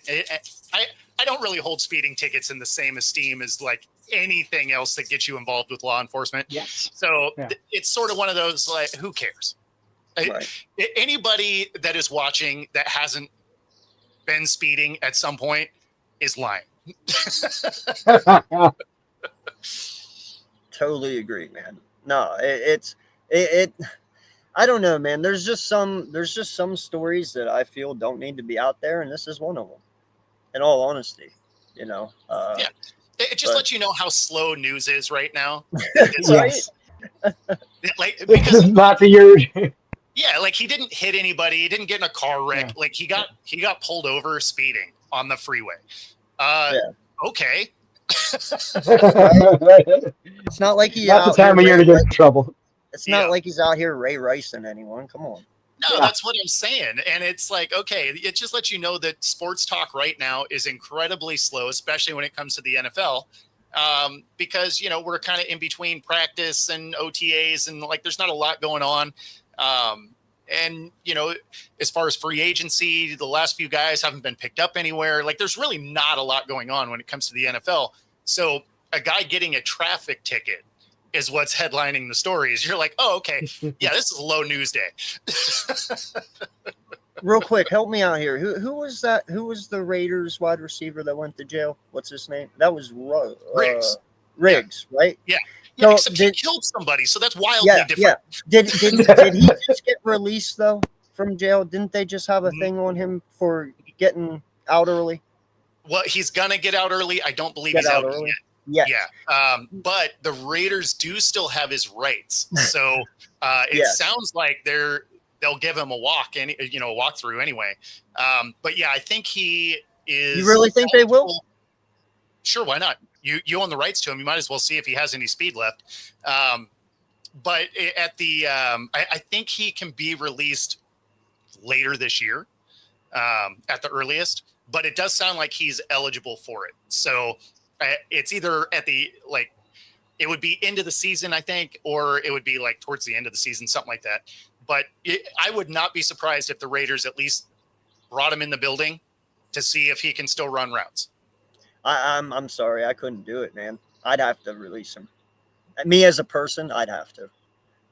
I don't really hold speeding tickets in the same esteem as like anything else that gets you involved with law enforcement. Yes. So Yeah. it's sort of one of those, like, who cares? Right. Anybody that is watching that hasn't been speeding at some point is lying. Totally agree, man. No, it I don't know, man. There's just some stories that I feel don't need to be out there, and this is one of them. In all honesty, you know. Yeah. It just But lets you know how slow news is right now. right? Yes. Like, This because is not the year. yeah, like he didn't hit anybody, he didn't get in a car wreck. Yeah. Like he got pulled over speeding on the freeway. Yeah. Okay. It's not like he Not the out here time of year to get in trouble. It's Yeah. not like he's out here Ray Ricing anyone. Come on. No, Yeah. that's what I'm saying. And it's like, okay, it just lets you know that sports talk right now is incredibly slow, especially when it comes to the NFL. Because, you know, we're kind of in between practice and OTAs and like there's not a lot going on. And, you know, as far as free agency, the last few guys haven't been picked up anywhere. Like there's really not a lot going on when it comes to the NFL. So a guy getting a traffic ticket is what's headlining the stories. You're like, oh, okay. Yeah, this is a low news day. Real quick, help me out here. Who was that? Who was the Raiders wide receiver that went to jail? What's his name? That was Riggs. Riggs, right? Yeah, So except he killed somebody, so that's wildly yeah, different. yeah. Did he just get released though from jail? Didn't they just have a Mhm. thing on him for getting out early? Well, he's gonna get out early. I don't believe Get he's out out early? yet. Yes. Yeah, but the Raiders do still have his rights, so it Yes. sounds like they'll give him a walkthrough anyway. But yeah, I think he is. You really think they will? eligible. Sure, why not? You own the rights to him. You might as well see if he has any speed left. But at the I think he can be released later this year at the earliest. But it does sound like he's eligible for it. So it's either at the it would be into the season, I think, or it would be like towards the end of the season, something like that. But I would not be surprised if the Raiders at least brought him in the building to see if he can still run routes. I'm sorry, I couldn't do it, man. I'd have to release him. Me as a person, I'd have to.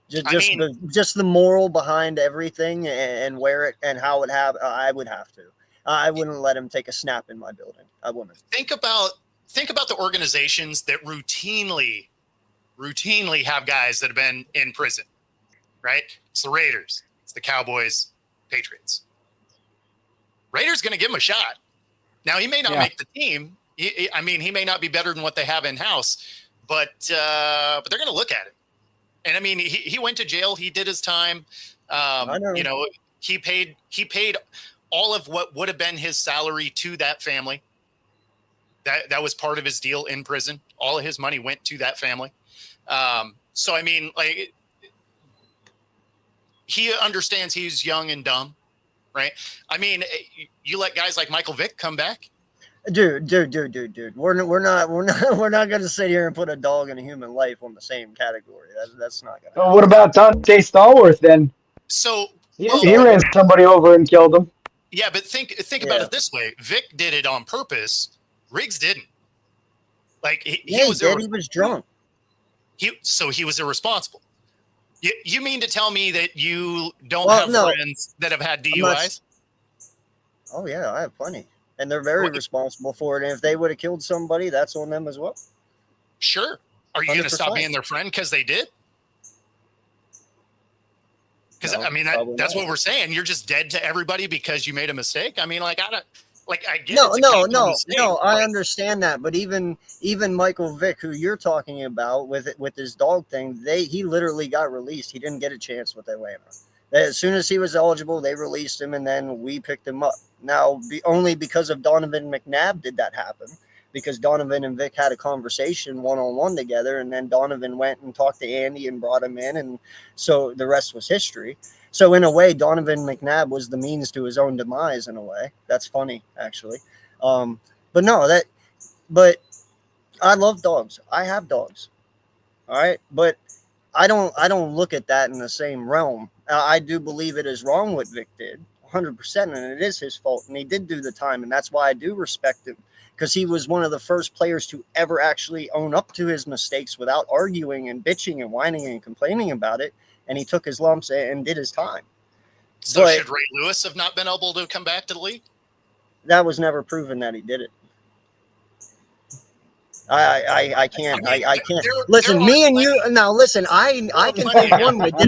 Just the moral behind everything and where it and how it have. I would have to. I wouldn't let him take a snap in my building. I wouldn't. Think about the organizations that routinely have guys that have been in prison, right? It's the Raiders, it's the Cowboys, Patriots. Raiders going to give him a shot. Now he may not make the team. He may not be better than what they have in house, but they're going to look at it. And I mean, he went to jail. He did his time. I know. You know, he paid all of what would have been his salary to that family. That was part of his deal in prison. All of his money went to that family. So I mean, like, he understands he's young and dumb, right? I mean, you let guys like Michael Vick come back. Dude. We're not going to sit here and put a dog and a human life on the same category. That's not going to. Well, what about Dante Stallworth then? So He ran somebody over and killed him. Yeah, but think about it this way: Vic did it on purpose. Riggs didn't. Like he was drunk. He was irresponsible. You mean to tell me that you don't have friends that have had DUIs? Oh yeah, I have plenty, and they're very responsible for it. And if they would have killed somebody, that's on them as well. Sure. Are you going to stop being their friend because they did? Because No, I mean, that's what we're saying. You're just dead to everybody because you made a mistake. I mean, like I get no. I understand that, but even Michael Vick, who you're talking about with his dog thing, he literally got released. He didn't get a chance with Atlanta. As soon as he was eligible, they released him, and then we picked him up. Now, only because of Donovan McNabb did that happen, because Donovan and Vic had a conversation one-on-one together, and then Donovan went and talked to Andy and brought him in, and so the rest was history. So in a way, Donovan McNabb was the means to his own demise. In a way, that's funny actually. But I love dogs. I have dogs. All right, but I don't look at that in the same realm I do believe it is wrong what Vic did, 100%, and it is his fault, and he did do the time, and that's why I do respect him, because he was one of the first players to ever actually own up to his mistakes without arguing and bitching and whining and complaining about it, and he took his lumps and did his time. So But should Ray Lewis have not been able to come back to the league? that was never proven that he did it. I can't. I mean, I can't there listen. are Me and you plenty- now. Listen, I are can plenty think of one way. guys.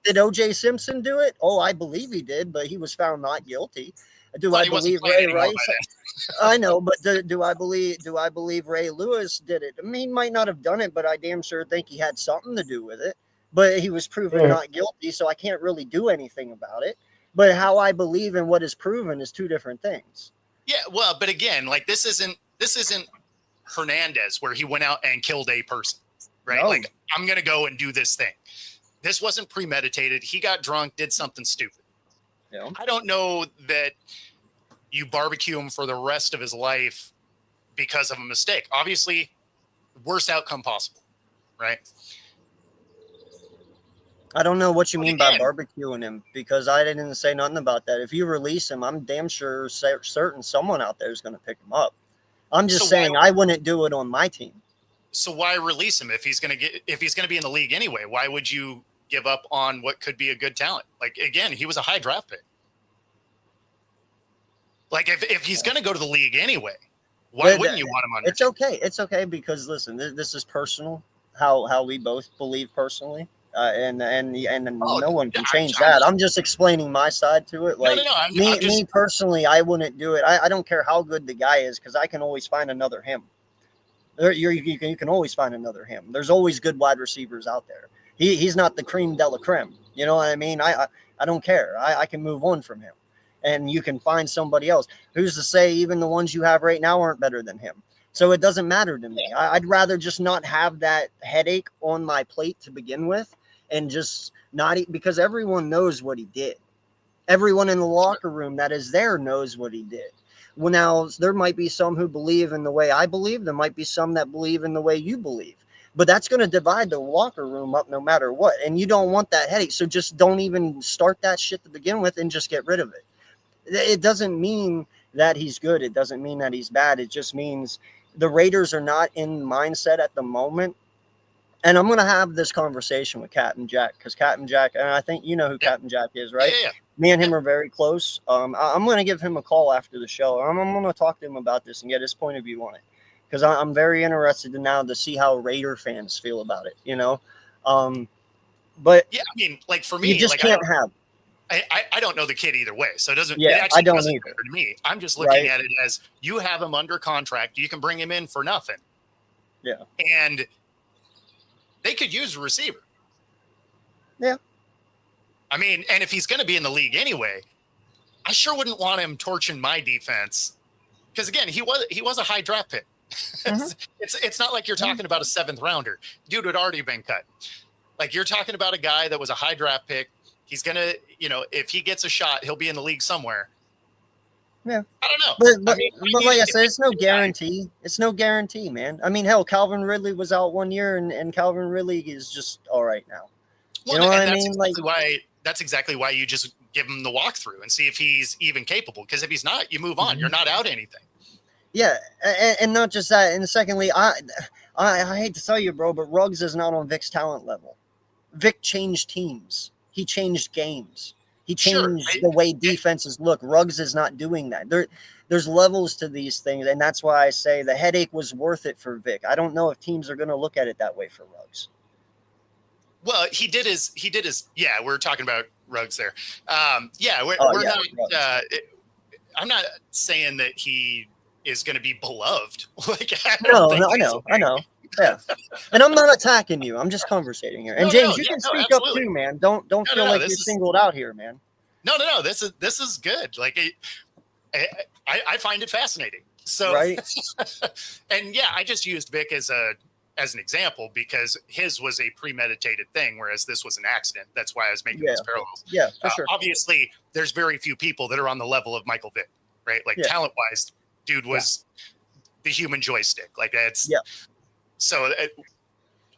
Did OJ Simpson do it? Oh, I believe he did, but he was found not guilty. Do But I he wasn't believe playing Ray anymore Rice? by then. I know, but do I believe Ray Lewis did it? I mean, he might not have done it, but I damn sure think he had something to do with it. But he was proven not guilty, so I can't really do anything about it. But how I believe in what is proven is two different things. Yeah, well, but again, like this isn't Hernandez where he went out and killed a person, right? No. Like I'm gonna go and do this thing. This wasn't premeditated. He got drunk, did something stupid. Yeah. I don't know that you barbecue him for the rest of his life because of a mistake. Obviously, worst outcome possible, right? I don't know what you But mean by again, barbecuing him, because I didn't say nothing about that. If you release him, I'm damn sure certain someone out there is going to pick him up. I'm just So saying I wouldn't do it on my team. so why release him if he's gonna be in the league anyway? Why would you give up on what could be a good talent? Like again, he was a high draft pick. Like if he's gonna go to the league anyway, why But wouldn't you want him on your It's team? okay. It's okay because listen, this is personal. How we both believe personally, and Oh, no one can I'm change just that. I'm just explaining my side to it. no, Like no, no. I'm just me personally, I wouldn't do it. I don't care how good the guy is, because I can always find another him. You can always find another him. There's always good wide receivers out there. He's not the cream de la creme. You know what I mean? I don't care. I can move on from him, and you can find somebody else. Who's to say even the ones you have right now aren't better than him? So it doesn't matter to me. I'd rather just not have that headache on my plate to begin with, and just not eat, because everyone knows what he did. Everyone in the locker room that is there knows what he did. Well, now there might be some who believe in the way I believe. There might be some that believe in the way you believe. But that's going to divide the locker room up no matter what. And you don't want that headache. So just don't even start that shit to begin with and just get rid of it. It doesn't mean that he's good. It doesn't mean that he's bad. It just means the Raiders are not in mindset at the moment. And I'm going to have this conversation with Captain Jack, because Captain Jack, and I think you know who Captain Jack is, right? yeah. Me and him are very close. I'm going to give him a call after the show. I'm going to talk to him about this and get his point of view on it, because I'm very interested now to see how Raider fans feel about it, you know? But Yeah, I mean, like for you me, just like can't have. I don't know the kid either way, so it doesn't. Yeah, it actually I don't doesn't either. matter to me. I'm just looking Right. at it as you have him under contract. You can bring him in for nothing. Yeah. And they could use a receiver. Yeah. I mean, and if he's going to be in the league anyway, I sure wouldn't want him torching my defense, because again, he was a high draft pick. Mhm. It's not like you're talking about a 7th rounder. Dude had already been cut. Like you're talking about a guy that was a high draft pick. He's gonna, if he gets a shot, he'll be in the league somewhere. Yeah. I don't know. But, I mean, like I said, it's no guarantee. It's no guarantee, man. I mean, hell, Calvin Ridley was out 1 year, and Calvin Ridley is just all right now. You know what I mean? That's exactly why you just give him the walkthrough and see if he's even capable. Because if he's not, you move on. Mhm. You're not out anything. Yeah, and not just that. And secondly, I hate to tell you, bro, but Ruggs is not on Vic's talent level. Vic changed teams. He changed games. He Sure. changed the way defenses look. Ruggs is not doing that. There's levels to these things, and that's why I say the headache was worth it for Vic. I don't know if teams are going to look at it that way for Ruggs. Well, he did his. Yeah, we're talking about Ruggs there. We're yeah, not. I'm not saying that he is going to be beloved. Like I know. Yeah, and I'm not attacking you. I'm just conversating here. And No, James, no, you yeah, can no, speak absolutely. up too, man. Don't feel like you're singled out here, man. No. This is good. Like I find it fascinating. So Right. And yeah, I just used Vic as an example because his was a premeditated thing, whereas this was an accident. That's why I was making those parallels. Yeah, for sure. Obviously, there's very few people that are on the level of Michael Vick, right? Like talent-wise, dude was the human joystick. Like that's so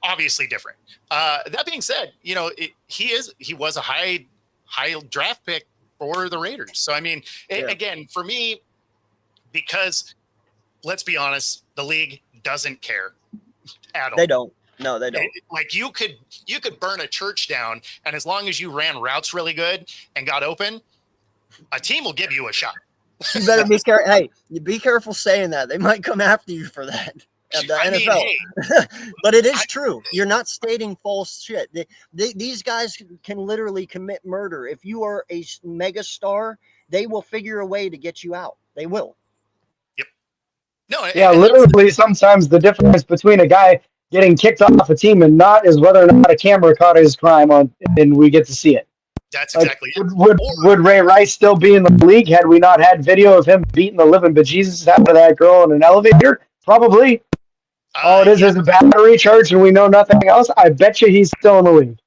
obviously different. That being said, he was a high high draft pick for the Raiders. So, I mean, again, for me, because let's be honest, the league doesn't care at all. They don't. No, they don't. Like you could burn a church down, and as long as you ran routes really good and got open, a team will give you a shot. You better be careful. Hey, you be careful saying that. They might come after you for that. At the NFL. Mean, hey, but it is true. You're not stating false shit. These guys can literally commit murder. If you are a mega star, they will figure a way to get you out. They will. Yep. No. Yeah, literally, sometimes the difference between a guy getting kicked off a team and not is whether or not a camera caught his crime on, and we get to see it. That's exactly it. Would Ray Rice still be in the league had we not had video of him beating the living bejesus out of that girl in an elevator? Probably. All it is a battery charge, and we know nothing else. I bet you he's still in the league.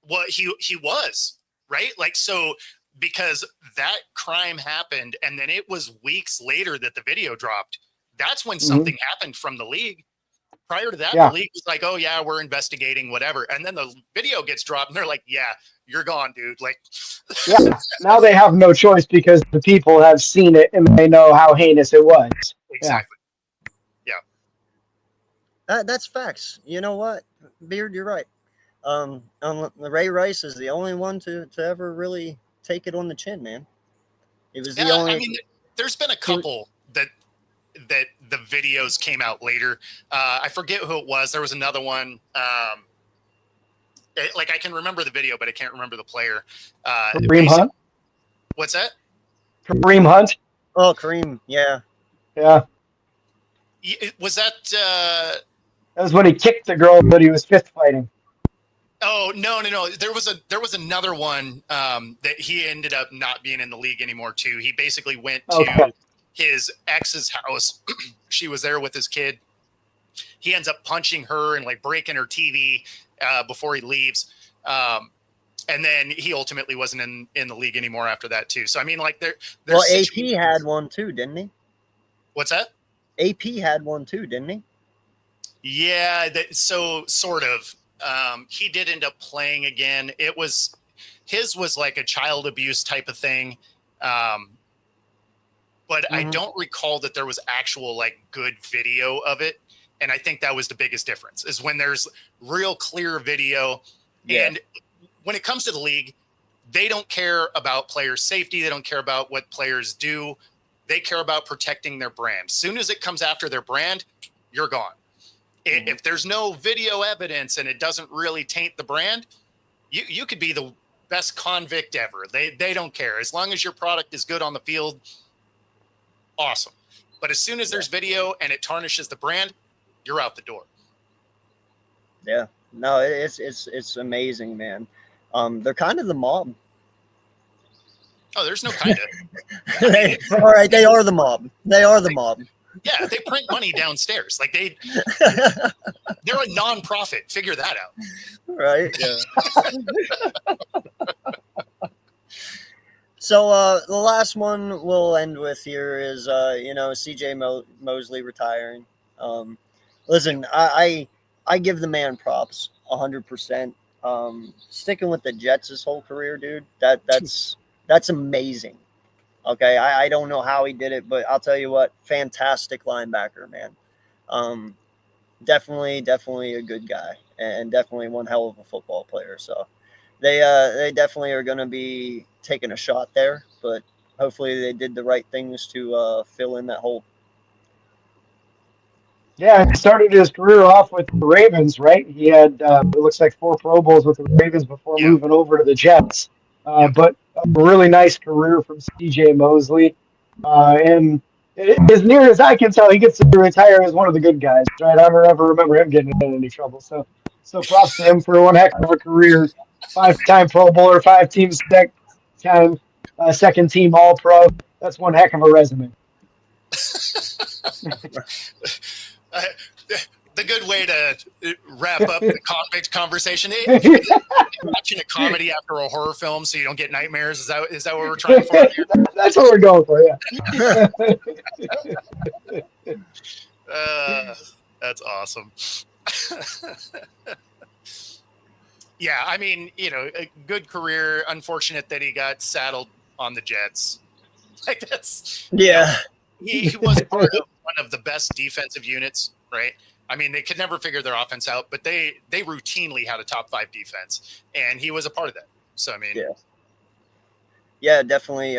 Well, he was, right? Like, so because that crime happened, and then it was weeks later that the video dropped. That's when something happened from the league. Prior to that, the league was like, oh, yeah, we're investigating, whatever. And then the video gets dropped, and they're like, yeah, you're gone, dude. Like, yeah, now they have no choice because the people have seen it, and they know how heinous it was. Exactly. That's facts. You know what, Beard, you're right. Ray Rice is the only one to ever really take it on the chin, man. It was the only. I mean, there's been a couple that the videos came out later. I forget who it was. There was another one. Like I can remember the video, but I can't remember the player. Kareem Hunt. What's that? Kareem Hunt. Oh, Kareem. Yeah. Yeah. Was that? That was when he kicked the girl, but he was fist fighting. Oh, no. There was another one that he ended up not being in the league anymore too. He basically went to his ex's house. She was there with his kid. He ends up punching her and like breaking her TV before he leaves. And then he ultimately wasn't in the league anymore after that too. So I mean, like well, AP had one too, didn't he? What's that? AP had one too, didn't he? Yeah, so sort of. He did end up playing again. His was like a child abuse type of thing. But I don't recall that there was actual like good video of it. And I think that was the biggest difference is when there's real clear video. Yeah. And when it comes to the league, they don't care about players' safety. They don't care about what players do. They care about protecting their brand. As soon as it comes after their brand, you're gone. If there's no video evidence and it doesn't really taint the brand, you could be the best convict ever. They don't care. As long as your product is good on the field, awesome. But as soon as there's video and it tarnishes the brand, you're out the door. Yeah. No, it's amazing, man. They're kind of the mob. Oh, there's no kind of. All right, they are the mob. They are the mob. Yeah, they print money downstairs. Like they're a non-profit. Figure that out. Right. Yeah. So the last one we'll end with here is CJ Mosley retiring. Listen, I give the man props 100%. Sticking with the Jets his whole career, dude. That's amazing. Okay, I don't know how he did it, but I'll tell you what, fantastic linebacker, man. Definitely a good guy, and definitely one hell of a football player. So they definitely are going to be taking a shot there, but hopefully they did the right things to fill in that hole. Yeah, he started his career off with the Ravens, right? He had, it looks like 4 Pro Bowls with the Ravens before moving over to the Jets. But a really nice career from CJ Mosley. And as near as I can tell, he gets to retire as one of the good guys, right? I don't ever remember him getting in any trouble. So props to him for one heck of a career. 5-time Pro Bowler, 5-team second team All Pro. That's one heck of a resume. The good way to wrap up the convict conversation. If you're watching a comedy after a horror film so you don't get nightmares. Is that what we're trying for here? That's what we're going for, yeah. That's awesome. Yeah, I mean, a good career. Unfortunate that he got saddled on the Jets. Like that's, Yeah. he was part of one of the best defensive units, right? I mean, they could never figure their offense out, but they routinely had a top 5 defense, and he was a part of that. So I mean, Yeah. Yeah, definitely,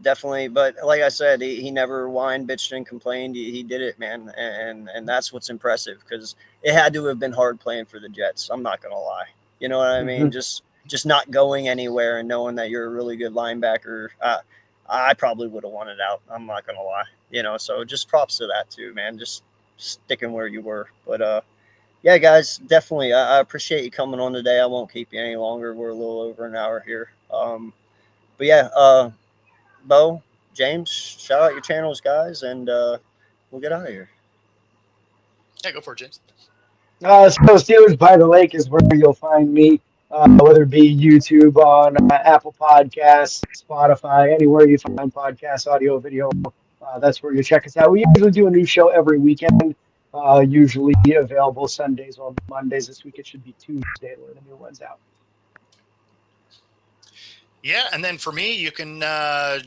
definitely. But like I said, he never whined, bitched, and complained. He did it, man, and that's what's impressive because it had to have been hard playing for the Jets. I'm not gonna lie. You know what I mean? Just not going anywhere and knowing that you're a really good linebacker. I probably would have wanted out. I'm not gonna lie. So just props to that too, man. Just sticking where you were. But yeah, guys, definitely. I appreciate you coming on today. I won't keep you any longer. We're a little over an hour here. But yeah, Bo, James, shout out your channels, guys, and we'll get out of here. yeah, go for it, James. So Steelers by the Lake is where you'll find me, whether it be YouTube, on Apple Podcasts, Spotify, anywhere you find podcasts, audio, video. That's where you check us out. We usually do a new show every weekend, usually available Sundays or Mondays. This week it should be Tuesday where the new one's out. Yeah, and then for me, you can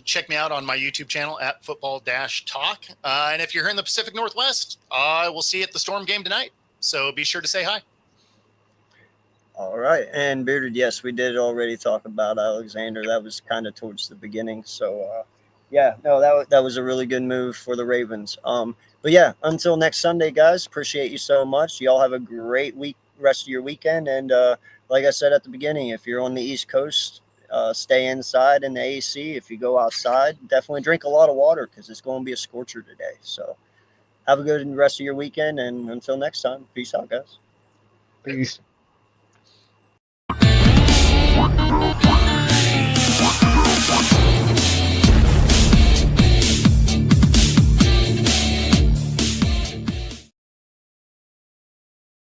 check me out on my YouTube channel at Football-Talk. And if you're here in the Pacific Northwest, I will see you at the Storm game tonight. So be sure to say hi. All right, and Bearded, yes, we did already talk about Alexander. That was kind of towards the beginning. So yeah, no, that was a really good move for the Ravens. But yeah, until next Sunday, guys, appreciate you so much. Y'all have a great rest of your weekend. And like I said at the beginning, if you're on the East Coast, stay inside in the AC. If you go outside, definitely drink a lot of water because it's going to be a scorcher today. So have a good rest of your weekend, and until next time, peace out, guys. Peace. Wow.